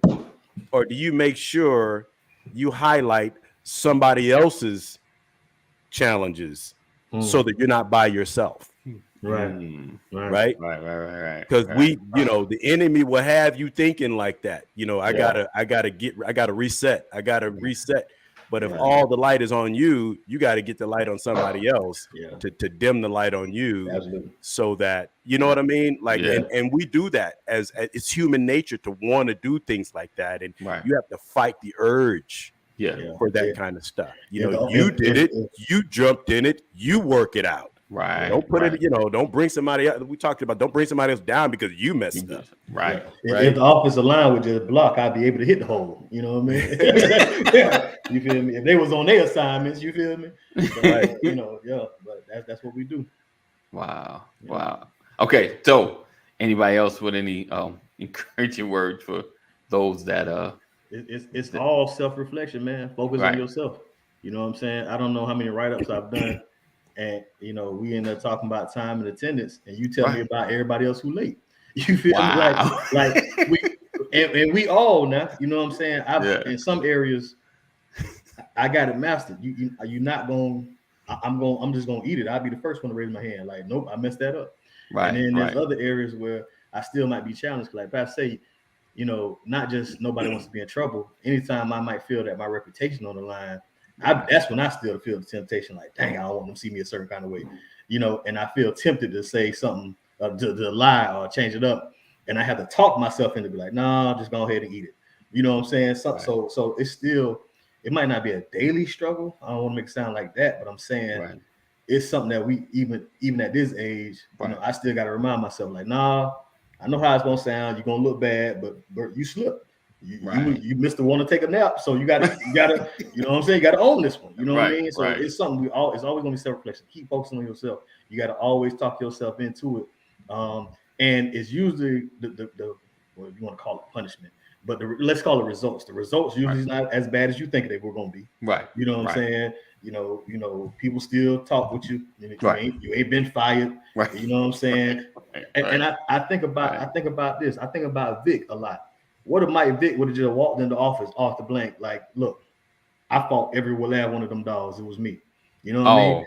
or do you make sure you highlight somebody else's challenges so that you're not by yourself? Right. Because the enemy will have you thinking like that. I gotta reset. I gotta reset. But if all the light is on you, you got to get the light on somebody else to dim the light on you. Absolutely. So that, you know what I mean? And we do that as it's human nature to want to do things like that. And you have to fight the urge for that kind of stuff. You did it, you jumped in it, you work it out. Right. Don't put it, don't bring somebody else. We talked about don't bring somebody else down because you messed up. Right. If the offensive line would just block, I'd be able to hit the hole. You know what I mean? You feel me? If they was on their assignments, you feel me? But, but that's what we do. Wow. Wow. Okay. So anybody else with any encouraging words for those that it's all self-reflection, man. Focus on yourself. You know what I'm saying? I don't know how many write-ups I've done. And we end up talking about time and attendance, and you tell me about everybody else who late. You feel me? Like we we all now. You know what I'm saying? In some areas, I got it mastered. You're not going. I'm just gonna eat it. I'll be the first one to raise my hand. Like, nope, I messed that up. Right. And then there's other areas where I still might be challenged. Like Pat say, not just nobody wants to be in trouble. Anytime I might feel that my reputation on the line. That's when I still feel the temptation, like, dang, I don't want them to see me a certain kind of way, and I feel tempted to say something, to lie or change it up, and I have to talk myself into be like, nah, just go ahead and eat it. You know what I'm saying? So it's still, it might not be a daily struggle. I don't want to make it sound like that, but I'm saying it's something that we even at this age, I still got to remind myself, like, nah, I know how it's gonna sound. You're gonna look bad, but you slipped. You missed the one to take a nap, so you gotta, you know what I'm saying? You gotta own this one. You know what I mean? So it's something it's always gonna be self-reflection. Keep focusing on yourself. You gotta always talk yourself into it. And it's usually the well, if you want to call it punishment, but let's call it results. The results usually is not as bad as you think they were gonna be. Right. You know what I'm saying? people still talk with you. You ain't been fired. Right. You know what I'm saying? And Right. I think about this. I think about Vic a lot. What if Mike Vick would have just walked into office off the blank? Like, look, I fought every last one of them dogs. It was me. You know what I mean?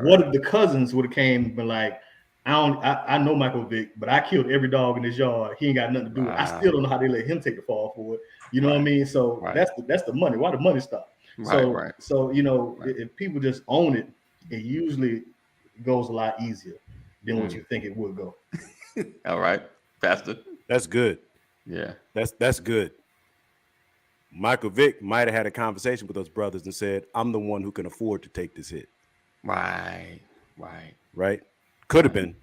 What if the cousins would have came and been like, I know Michael Vick, but I killed every dog in his yard. He ain't got nothing to do with it. I still don't know how they let him take the fall for it. You know what I mean? So that's the money. Why the money stop? So if people just own it, it usually goes a lot easier than what you think it would go. All right, Pastor. That's good. Yeah, that's good. Michael Vick might have had a conversation with those brothers and said, "I'm the one who can afford to take this hit." Right. Could have been.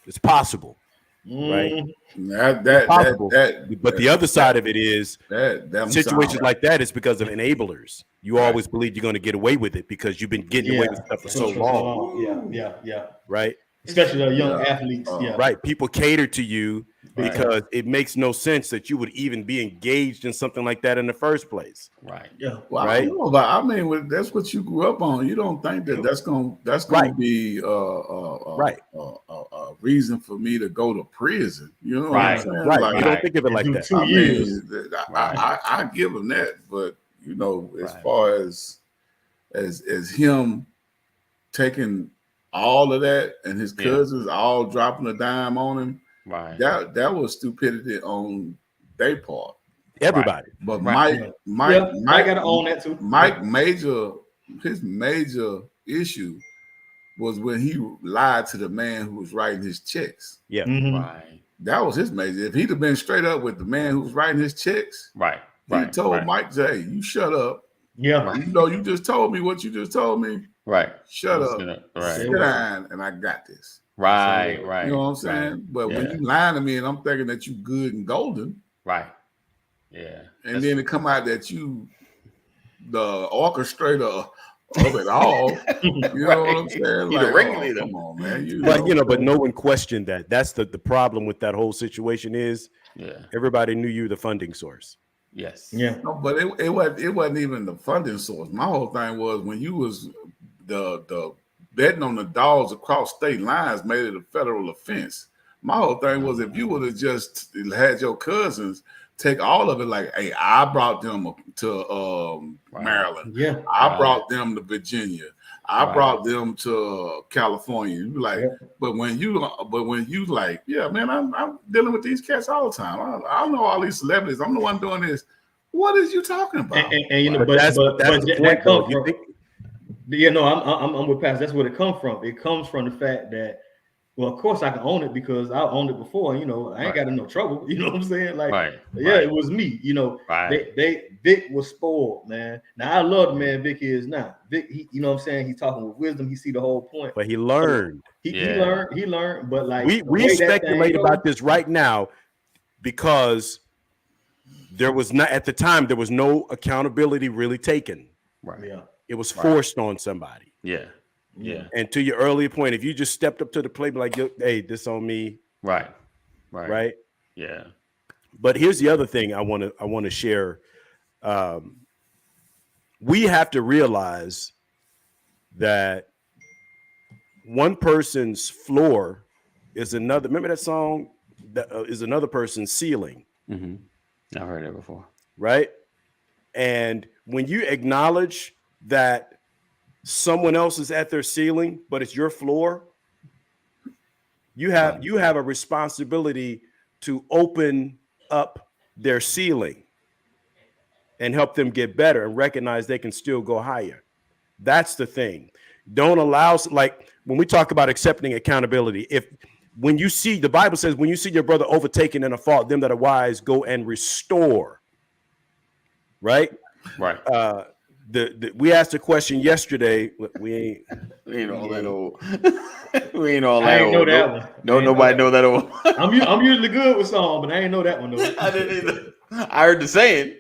It's possible. Right. But the other side of it is situations like that is because of enablers. You always believe you're going to get away with it because you've been getting away with stuff for so long. Yeah. Right. Especially the young athletes. Right. People cater to you because it makes no sense that you would even be engaged in something like that in the first place. Right. Yeah. Well, right. I mean, that's what you grew up on. You don't think that's going to be a reason for me to go to prison? You know what I'm saying? Right. Like, you don't think of it like that. 2 years. I give him that, but as far as him taking all of that and his cousins all dropping a dime on him, that was stupidity on their part. Everybody. But Mike got to own that too. His major issue was when he lied to the man who was writing his checks. Yeah. Right. That was his major. If he'd have been straight up with the man who was writing his checks, he told Mike, "Hey, you shut up. Yeah. You just told me what you just told me. Right. Shut up. Sit down, and I got this." Right. You know what I'm saying? But when you lying to me and I'm thinking that you good and golden, yeah, and then it come out that you the orchestrator of it all. You know what I'm saying? You're the regulator. Come on, man. But no one questioned that. That's the problem with that whole situation is everybody knew you were the funding source. Yes. Yeah. No, but it wasn't even the funding source. My whole thing was when you was the betting on the dogs across state lines made it a federal offense. My whole thing was if you would have just had your cousins take all of it, like, hey, I brought them to Maryland. Yeah. I brought them to Virginia. I brought them to California. You be like, but when you like, yeah, man, I'm dealing with these cats all the time. I know all these celebrities. I'm the one doing this. What is you talking about? And that's that comes from. Yeah, no, I'm with Pastor. That's where it comes from. It comes from the fact that, well, of course I can own it because I owned it before. I ain't got in no trouble. You know what I'm saying? Like, it was me. Vic was spoiled, man. Now I love the man Vic is now. Vic, you know what I'm saying? He's talking with wisdom. He see the whole point. But he learned. He learned. But like we speculate about this right now because there was not at the time there was no accountability really taken. Right. Yeah. It was forced on somebody. Yeah. And to your earlier point, if you just stepped up to the plate, like, hey, this on me. Right. Yeah. But here's the other thing I want to share. We have to realize that one person's floor is another. Remember that song? That is another person's ceiling. Mm-hmm. I've heard it before. Right. And when you acknowledge that someone else is at their ceiling, but it's your floor, you have a responsibility to open up their ceiling and help them get better and recognize they can still go higher. That's the thing. Don't allow, like when we talk about accepting accountability, when you see, the Bible says, when you see your brother overtaken in a fault, them that are wise go and restore. Right. We asked a question yesterday. We ain't all that old. We ain't all that I ain't old. Know that one. No, nobody know that old. I'm usually good with song, but I ain't know that one though. I didn't either. I heard the saying.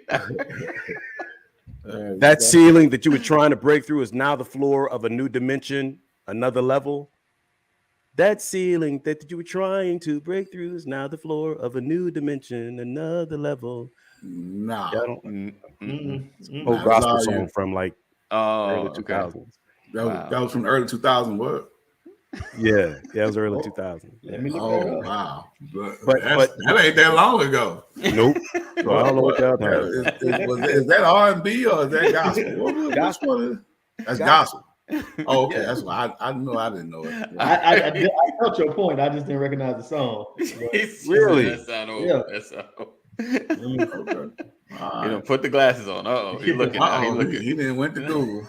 That ceiling that you were trying to break through is now the floor of a new dimension, another level. That ceiling that you were trying to break through is now the floor of a new dimension, another level. No. Whole gospel song from like Oh, early okay. 2000s. That was from the early 2000s. What? Yeah, it was early Oh, 2000s. let Yeah. me look Oh that up. wow! But That ain't that long ago. nope. So I don't know what y'all talking about. Is that R&B or is that gospel? Which Gospel. one is? That's Gospel. gospel. Oh, okay. That's why I know I didn't know it. I felt your point. I just didn't recognize the song. Really? That sound old. Yeah. That sound old. Okay. All You know, right. put the glasses on. He's looking now. He's Uh-oh, looking. he didn't went to Google.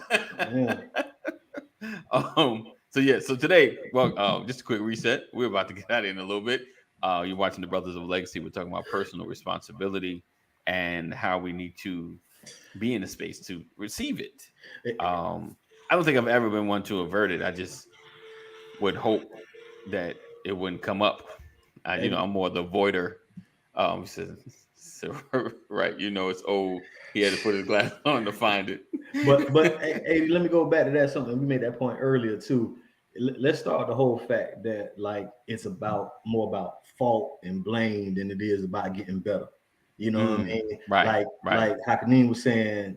Yeah. So today, well, just a quick reset. We're about to get out of here in a little bit. You're watching the Brothers of Legacy. We're talking about personal responsibility and how we need to be in a space to receive it. I don't think I've ever been one to avert it. I just would hope that it wouldn't come up. I'm more the avoider. So, right, it's old. He had to put his glasses on to find it. But hey, let me go back to that. Something we made that point earlier too. Let's start the whole fact that like it's more about fault and blame than it is about getting better. You know what I mean? Right. Like Hakeem was saying,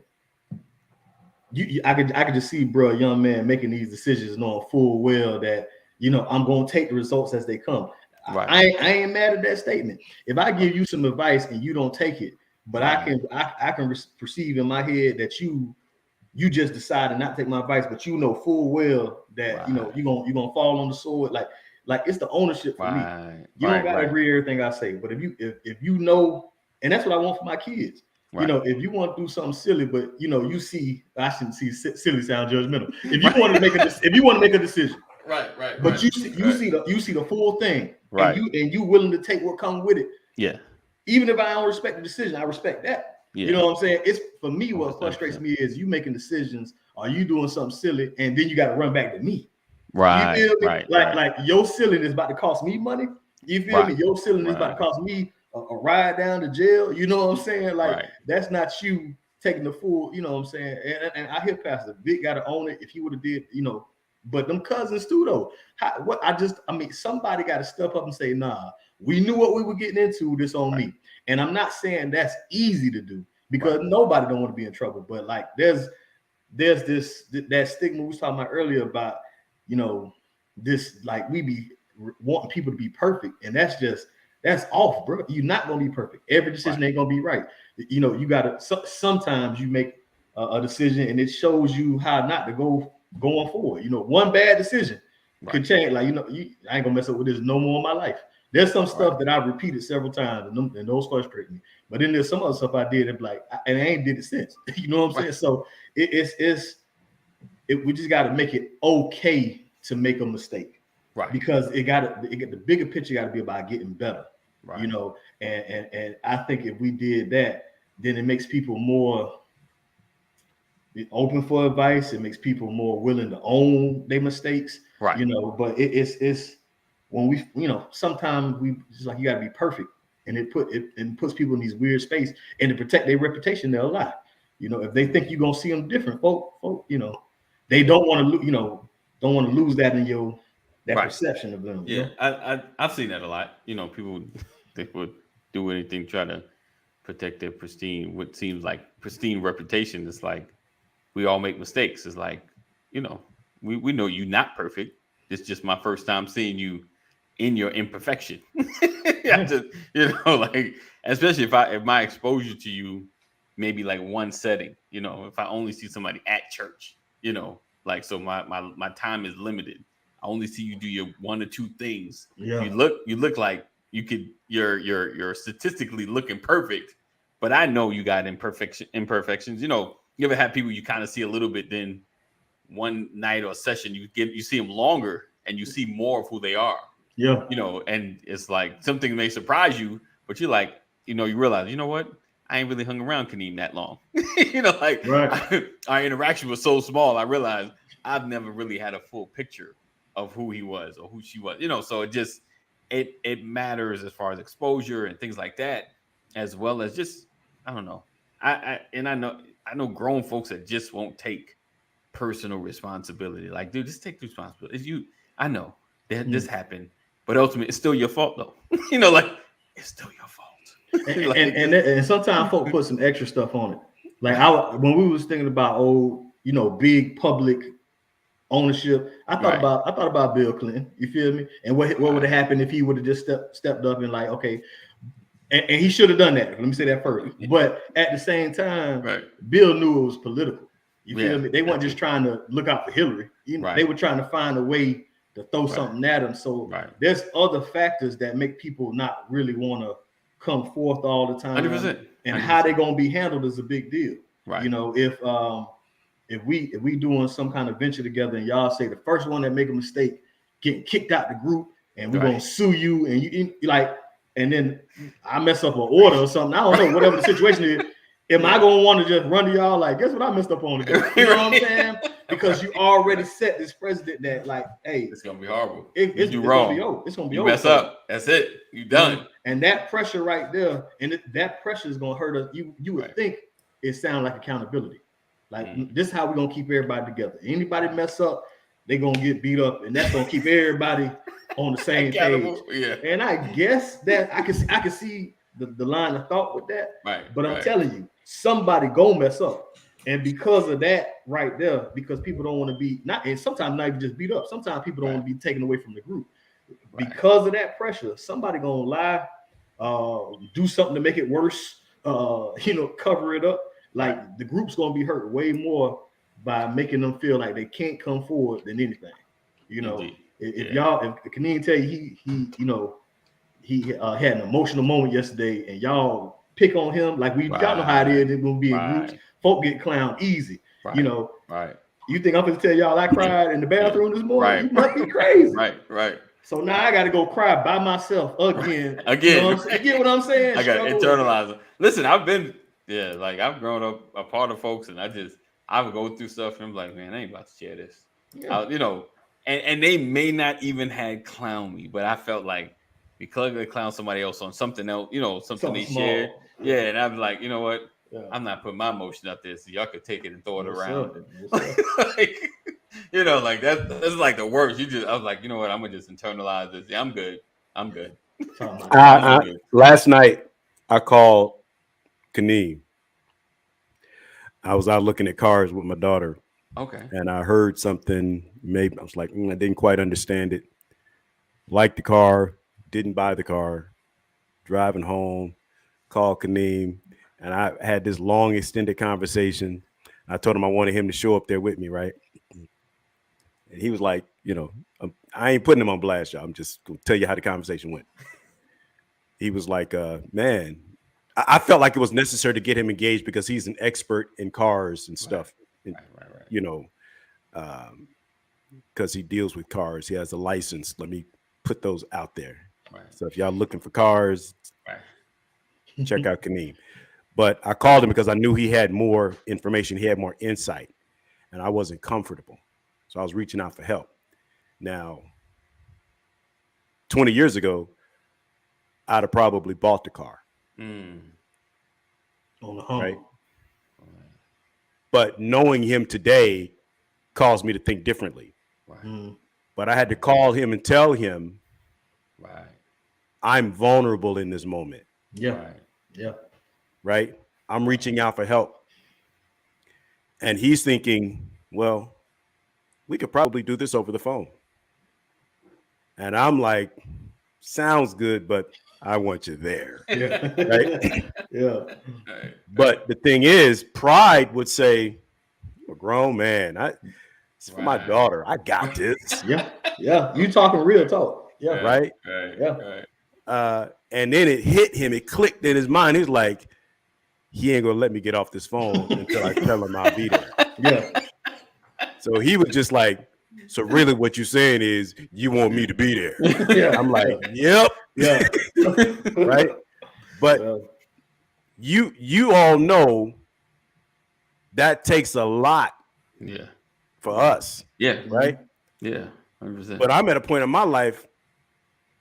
I could just see, bro, a young man making these decisions knowing full well that I'm gonna take the results as they come. Right. I ain't mad at that statement. If I give you some advice and you don't take it, but I can perceive in my head that you just decided not to take my advice, but full well that you're gonna fall on the sword. Like it's the ownership for me. You don't gotta agree with everything I say, but if you know, and that's what I want for my kids. Right. If you want to do something silly, but you see, I shouldn't see silly sound judgmental. If you want to make a decision, right. But you see the full thing, right? And you willing to take what comes with it. Yeah. Even if I don't respect the decision, I respect that. Yeah. You know what I'm saying? It's for me. What frustrates me is you making decisions, or you doing something silly, and then you got to run back to me. Right. You feel me? Right. Like your silliness is about to cost me money. You feel me? Your silliness is about to cost me a ride down to jail. You know what I'm saying? Like that's not you taking the full. You know what I'm saying? And I hear Pastor Vic got to own it. If he would have did, but them cousins too though. Somebody got to step up and say, nah, we knew what we were getting into. This on me. And I'm not saying that's easy to do because nobody don't want to be in trouble. But like there's that stigma we was talking about earlier about, this like we be wanting people to be perfect, and that's off, bro. You're not gonna be perfect. Every decision ain't gonna be right. You gotta sometimes you make a decision and it shows you how not to go going forward. One bad decision could change. Like I ain't gonna mess up with this no more in my life. There's some stuff that I've repeated several times, and those frustrate me. But then there's some other stuff I did, and I ain't did it since. You know what I'm saying? So we just got to make it okay to make a mistake, right? Because the bigger picture got to be about getting better, right? And I think if we did that, then it makes people more open for advice. It makes people more willing to own their mistakes, right? But it's when we, sometimes we just like you got to be perfect, and it puts people in these weird space, and to protect their reputation, they'll lie. If they think you're gonna see them different, folk, they don't want to lose that in your perception of them. Yeah, I've seen that a lot. People they would do anything try to protect their what seems like pristine reputation. It's like we all make mistakes. It's like we know you're not perfect. It's just my first time seeing you in your imperfection. Especially if my exposure to you maybe like one setting, if I only see somebody at church, so my time is limited. I only see you do your one or two things. Yeah. You look like you're statistically looking perfect, but I know you got imperfections. You ever have people you kind of see a little bit, then one night or session you see them longer and you see more of who they are. Yeah. And it's like something may surprise you, but you're like, you realize, what? I ain't really hung around Kaneem that long. Our interaction was so small. I realized I've never really had a full picture of who he was or who she was. So it matters as far as exposure and things like that, as well as just I don't know. I know grown folks that just won't take personal responsibility. Like, dude, just take the responsibility. I know that this happened, but ultimately it's still your fault though. It's still your fault. and sometimes folk put some extra stuff on it. Like when we was thinking about old big public ownership. I thought Right. about Bill Clinton. You feel me? And what would have happened if he would have just stepped up and like, okay, and he should have done that. Let me say that first. But at the same time, Right. Bill knew it was political. You feel Yeah. me? They weren't just trying to look out for Hillary. Right. They were trying to find a way to throw Right. something at him. So Right. there's other factors that make people not really want to come forth all the time. 100%. And how they're gonna be handled is a big deal. Right. If we doing some kind of venture together and y'all say the first one that make a mistake getting kicked out the group and we're gonna sue you and you like, and then I mess up an order or something. I don't know, whatever the situation is. Am I gonna want to just run to y'all like, guess what I messed up on today? You know what I'm saying? Because you already set this precedent that like, hey, It's gonna be horrible. it's you gonna wrong. be over. It's gonna be You over. mess up. That's it. You done. And that pressure right there, and that pressure is gonna hurt us. You would Right. think it sounds like accountability. Like this is how we're gonna keep everybody together. Anybody mess up, they're gonna get beat up, and that's gonna keep everybody on the same page. Accountable. Yeah. And I guess that I can see the line of thought with that. Right. But I'm right. telling you, somebody gonna mess up. And because of that right there, because people don't want to be and sometimes not even just beat up, sometimes people don't want to be taken away from the group. Right. Because of that pressure, somebody gonna lie, do something to make it worse, cover it up. Like the group's gonna be hurt way more by making them feel like they can't come forward than anything. Indeed. If Yeah. if Kaneen tell you he had an emotional moment yesterday, and y'all pick on him like we got know how it is. It's gonna be in groups. Right. Folk get clowned easy. Right. Right. Right. You think I'm gonna tell y'all I cried in the bathroom this morning? Right. You must be crazy. Right. Right. So now I got to go cry by myself again. Again. You know what I'm saying? You get what I'm saying? I got Struggle with internalize it. Listen, I've grown up a part of folks, and I would go through stuff, and I'm like, man, I ain't about to share this. it. Yeah. And they may not even had clown me, but I felt like because they clown somebody else on something else, something they small. shared. Yeah, and I'm like, you know what? Yeah. I'm not putting my emotion out there, so y'all could take it and throw it Yes, around. sir. Yes, sir. Like that's like the worst. I was like, you know what? I'm gonna just internalize this. Yeah, I'm good. Talking about- Last night, I called Kaneem. I was out looking at cars with my daughter, Okay. and I heard something. Maybe I was like, I didn't quite understand it. Liked the car, didn't buy the car. Driving home, called Kaneem, and I had this long, extended conversation. I told him I wanted him to show up there with me, right? And he was like, I ain't putting him on blast, y'all. I'm just gonna tell you how the conversation went. He was like, man, I felt like it was necessary to get him engaged because he's an expert in cars and stuff. Right. Because he deals with cars. He has a license. Let me put those out there. Right. So if y'all looking for cars, Right. check out Kaneem. But I called him because I knew he had more information. He had more insight, and I wasn't comfortable. So I was reaching out for help. Now, 20 years ago, I'd have probably bought the car, Mm. on the hump. right? But knowing him today caused me to think differently. Right. Mm. But I had to call him and tell him Right. I'm vulnerable in this moment, Yeah. Right. Yeah. right? I'm reaching out for help. And he's thinking, well, we could probably do this over the phone. And I'm like, sounds good, but I want you there. Yeah. Right? Yeah. Right. But the thing is, pride would say, I'm a grown man. It's for my Right. daughter. I got this. Yeah. Yeah. You talking real talk. Yeah. Right? Right. Yeah. Right. And then it hit him. It clicked in his mind. He's like, he ain't going to let me get off this phone until I tell him I'll be there. Yeah. So he was just like, so really what you're saying is you want me to be there. Yeah. I'm like, yep. Yeah. Right. But Yeah. you all know that takes a lot Yeah. for us, Yeah. right? Yeah. 100%. But I'm at a point in my life,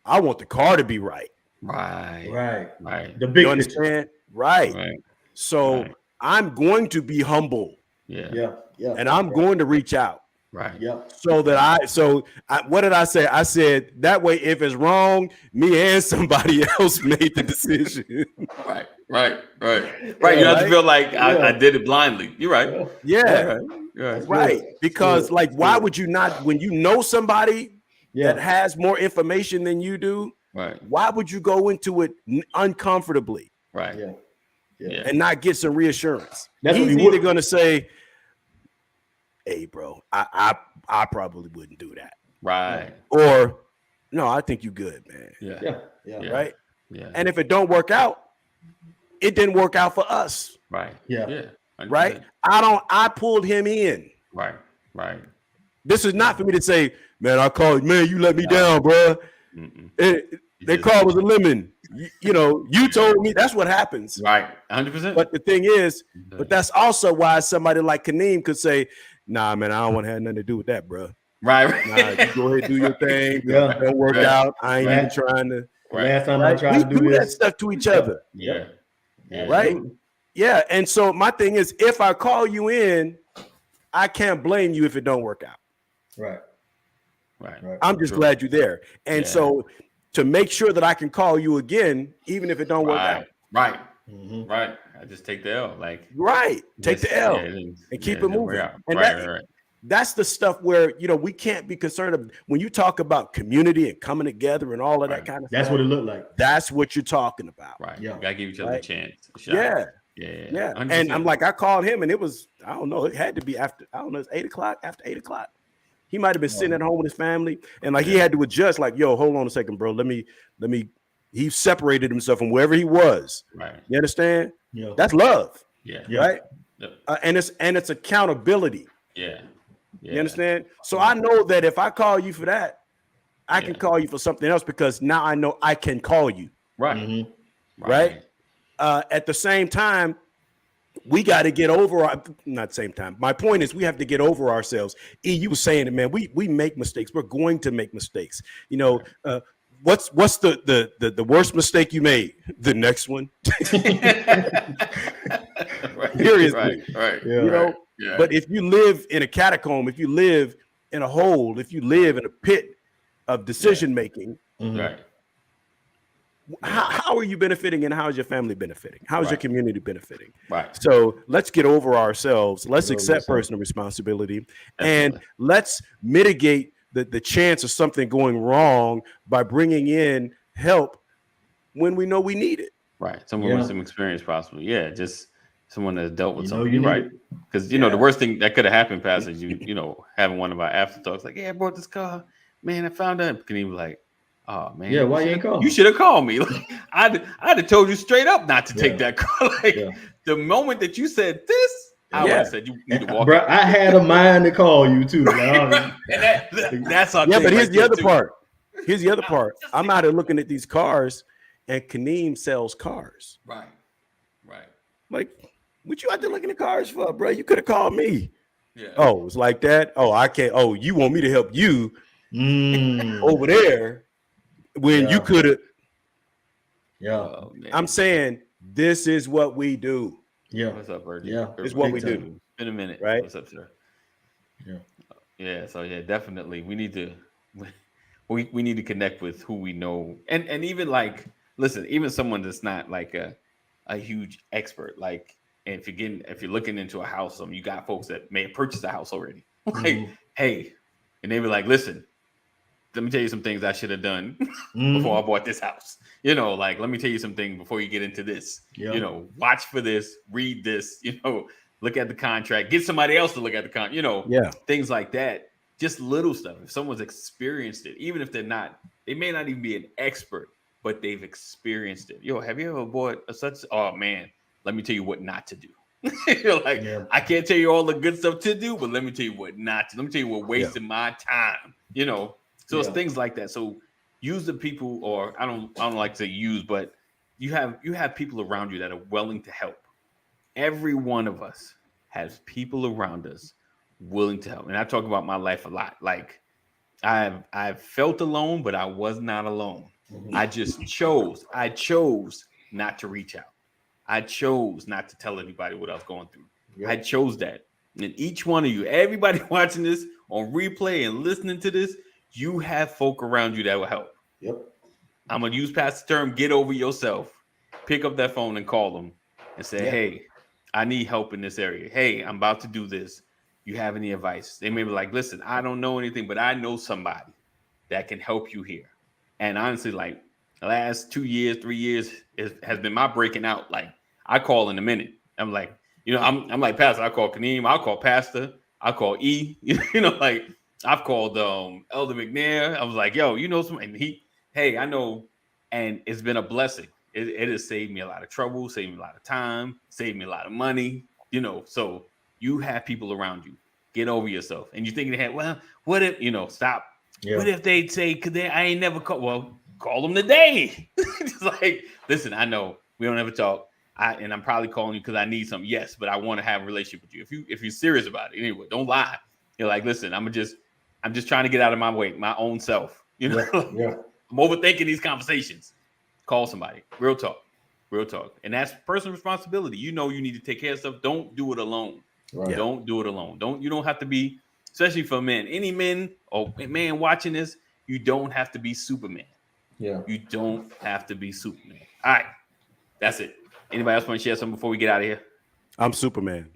I want the car to be right. Right. Right. Right. The big You picture. understand? Right. Right. So Right. I'm going to be humble Yeah. Yeah. Yeah. and I'm going to reach out. Right. Yeah. What did I say? I said that way if it's wrong, me and somebody else made the decision. Right. Right. Right. Right. You don't have to right? feel like I Yeah. did it blindly. You're right. Yeah. Yeah. Right. Right. Right. Good. Because Good. like, why Good. would you not, when you know somebody that Yeah. has more information than you do, Right. why would you go into it uncomfortably Right. Yeah. Yeah. and not get some reassurance? That's what He's he either would. going to say, hey, bro, I probably wouldn't do that. Right. Or, no, I think you good, man. Yeah. Yeah. Yeah. Yeah. Right. Yeah. And if it don't work out, it didn't work out for us. Right. Yeah. Yeah. 100%. Right. I pulled him in. Right. Right. This is not for me to say, man, I called, man, you let me down, bro. Mm-mm. They call was a lemon. You told me. That's what happens. Right. 100%. But the thing is, but that's also why somebody like Kaneem could say, nah, man, I don't want to have nothing to do with that, bro. Right. Nah, you go ahead, do your thing. Yeah. Don't work Right. out. I ain't even Right. trying to. Right. Last time I Right? tried We to do do that this. stuff to each other. Yeah. Yeah. Right. Yeah. And so my thing is, if I call you in, I can't blame you if it don't work out. Right. Right. Right. I'm just True. glad you're there. And Yeah. so to make sure that I can call you again, even if it don't work out. Right. Right. Mhm. Right. I just take the L. Like Right. Take just- the L. yeah, and keep yeah, it moving. right. And Right. that- Right. That's the stuff where, we can't be concerned of when you talk about community and coming together and all of that Right. kind of That's stuff. what it looked like. That's what you're talking about. Right. Yeah. You gotta give each other a Right. chance. A shot. Yeah. Yeah. Yeah. 100%. And I'm like, I called him and it was, I don't know, it had to be after, I don't know, it's 8:00, after 8:00. He might have been sitting at home with his family and like he had to adjust, like, yo, hold on a second, bro. Let me, he separated himself from wherever he was. Right. You understand? Yeah. That's love. Yeah. Yeah. Right. Yep. And it's accountability. Yeah. Yeah. You understand? So I know that if I call you for that, I can Yeah. call you for something else because now I know I can call you. Right. Mhm. Right. At the same time, we got to get over not same time. My point is we have to get over ourselves. You was saying it, man. We make mistakes. We're going to make mistakes. What's the worst mistake you made? The next one. Right. Seriously. Right. Yeah. Yeah. But if you live in a catacomb, if you live in a hole, if you live in a pit of decision making, Mhm. right. how are you benefiting and how is your family benefiting? How is your Right. community benefiting? Right. So let's get over ourselves. Let's Get over accept yourself. personal responsibility and Definitely. let's mitigate the chance of something going wrong by bringing in help when we know we need it. Right. Someone Yeah. with some experience, possibly. Yeah. Just someone that's dealt with You know something. you You're need right. it. Because the worst thing that could have happened, Pastor, is you having one of our after talks, like, yeah, I brought this car. Man, I found out. Can he be like, oh man, Yeah, why you ain't call You me? should have called me. Like, I'd have told you straight up not to take Yeah. that car. Like Yeah. the moment that you said this, I would Yeah. have said you need to walk Bro, out. I had a mind to call you too. Like, Right. And that's our Yeah, thing but here's right the there, other too. part. Here's the other part. I'm out here looking at these cars and Kaneem sells cars. Right. Right. Like, what you out there looking at cars for, bro? You could have called me. Yeah. Oh, it's like that. Oh, I can't. Oh, you want me to help you over there when you Yeah. could have. Yeah. Oh, man. I'm saying this is what we do. Yeah. What's up, Virgil? Yeah. It's what we Big do. time. Been a minute. Right? What's up, sir? Yeah. Yeah. So yeah, definitely we need to we need to connect with who we know. And even like listen, even someone that's not like a huge expert, like and if you're looking into a house, you got folks that may have purchased a house already. Like, Mhm. hey, and they be like, listen, let me tell you some things I should have done Mhm. before I bought this house. Like, let me tell you something before you get into this. Yeah. Watch for this, read this, look at the contract, get somebody else to look at the contract, Yeah. things like that. Just little stuff. If someone's experienced it, even if they may not even be an expert, but they've experienced it. Have you ever bought such? Oh man, let me tell you what not to do. Yeah. I can't tell you all the good stuff to do, but let me tell you what not to. Let me tell you what wasting my time. So it's Yeah. things like that. So use the people, or I don't like to use, but you have people around you that are willing to help. Every one of us has people around us willing to help. And I talk about my life a lot. Like I've felt alone, but I was not alone. Mhm. I chose not to reach out. I chose not to tell anybody what I was going through. Yep. I chose that. And each one of you, everybody watching this on replay and listening to this, you have folk around you that will help. Yep. I'm going to use past the term, get over yourself. Pick up that phone and call them and say, Yeah. hey, I need help in this area. Hey, I'm about to do this. you have any advice. They may be like, listen, I don't know anything, but I know somebody that can help you here. And honestly, like the last 2 years, 3 years has been my breaking out. Like I call in a minute. I'm like, I'm like Pastor. I call Kaneem. I'll call Pastor. I'll call E. Like I've called Elder McNair. I was like, yo, and hey, I know. And it's been a blessing. It has saved me a lot of trouble, saved me a lot of time, saved me a lot of money, so you have people around you. Get over yourself. And you're thinking, well, what if, stop. Yeah. What if they say, I ain't never called? Well, call them today. Just like, listen, I know we don't ever talk. And I'm probably calling you because I need something. Yes, but I want to have a relationship with you. If you're serious about it, anyway, don't lie. You're like, listen, I'm just trying to get out of my way, my own self. Yeah. I'm overthinking these conversations. Call somebody. Real talk. And that's personal responsibility. You need to take care of stuff. Don't do it alone. Right. Don't do it alone. You don't have to be, especially for men. Any men or man watching this, you don't have to be Superman. Yeah. You don't have to be Superman. All right. That's it. Anybody else want to share something before we get out of here? I'm Superman.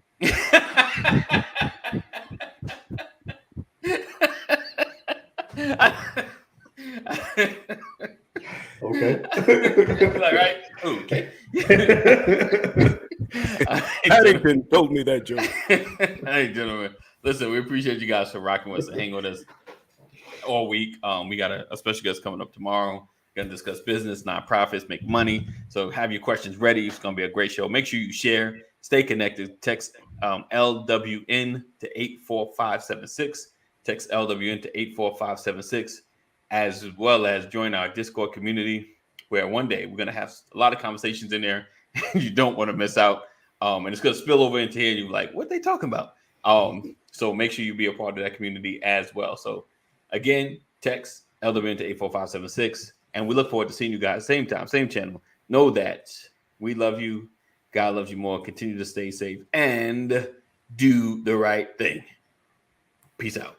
Okay. Right? Okay. Paddington told me that joke. Hey, gentlemen. Listen, we appreciate you guys for rocking with us and hanging with us all week. We got a special guest coming up tomorrow. We're going to discuss business, nonprofits, make money. So have your questions ready. It's going to be a great show. Make sure you share. Stay connected. Text LWN to 84576. Text LWN to 84576. As well as join our Discord community, where one day we're going to have a lot of conversations in there. You don't want to miss out. And it's going to spill over into here. You're like, what are they talking about? So make sure you be a part of that community as well. So again, text LWN to 84576. And we look forward to seeing you guys same time, same channel. Know that we love you. God loves you more. Continue to stay safe and do the right thing. Peace out.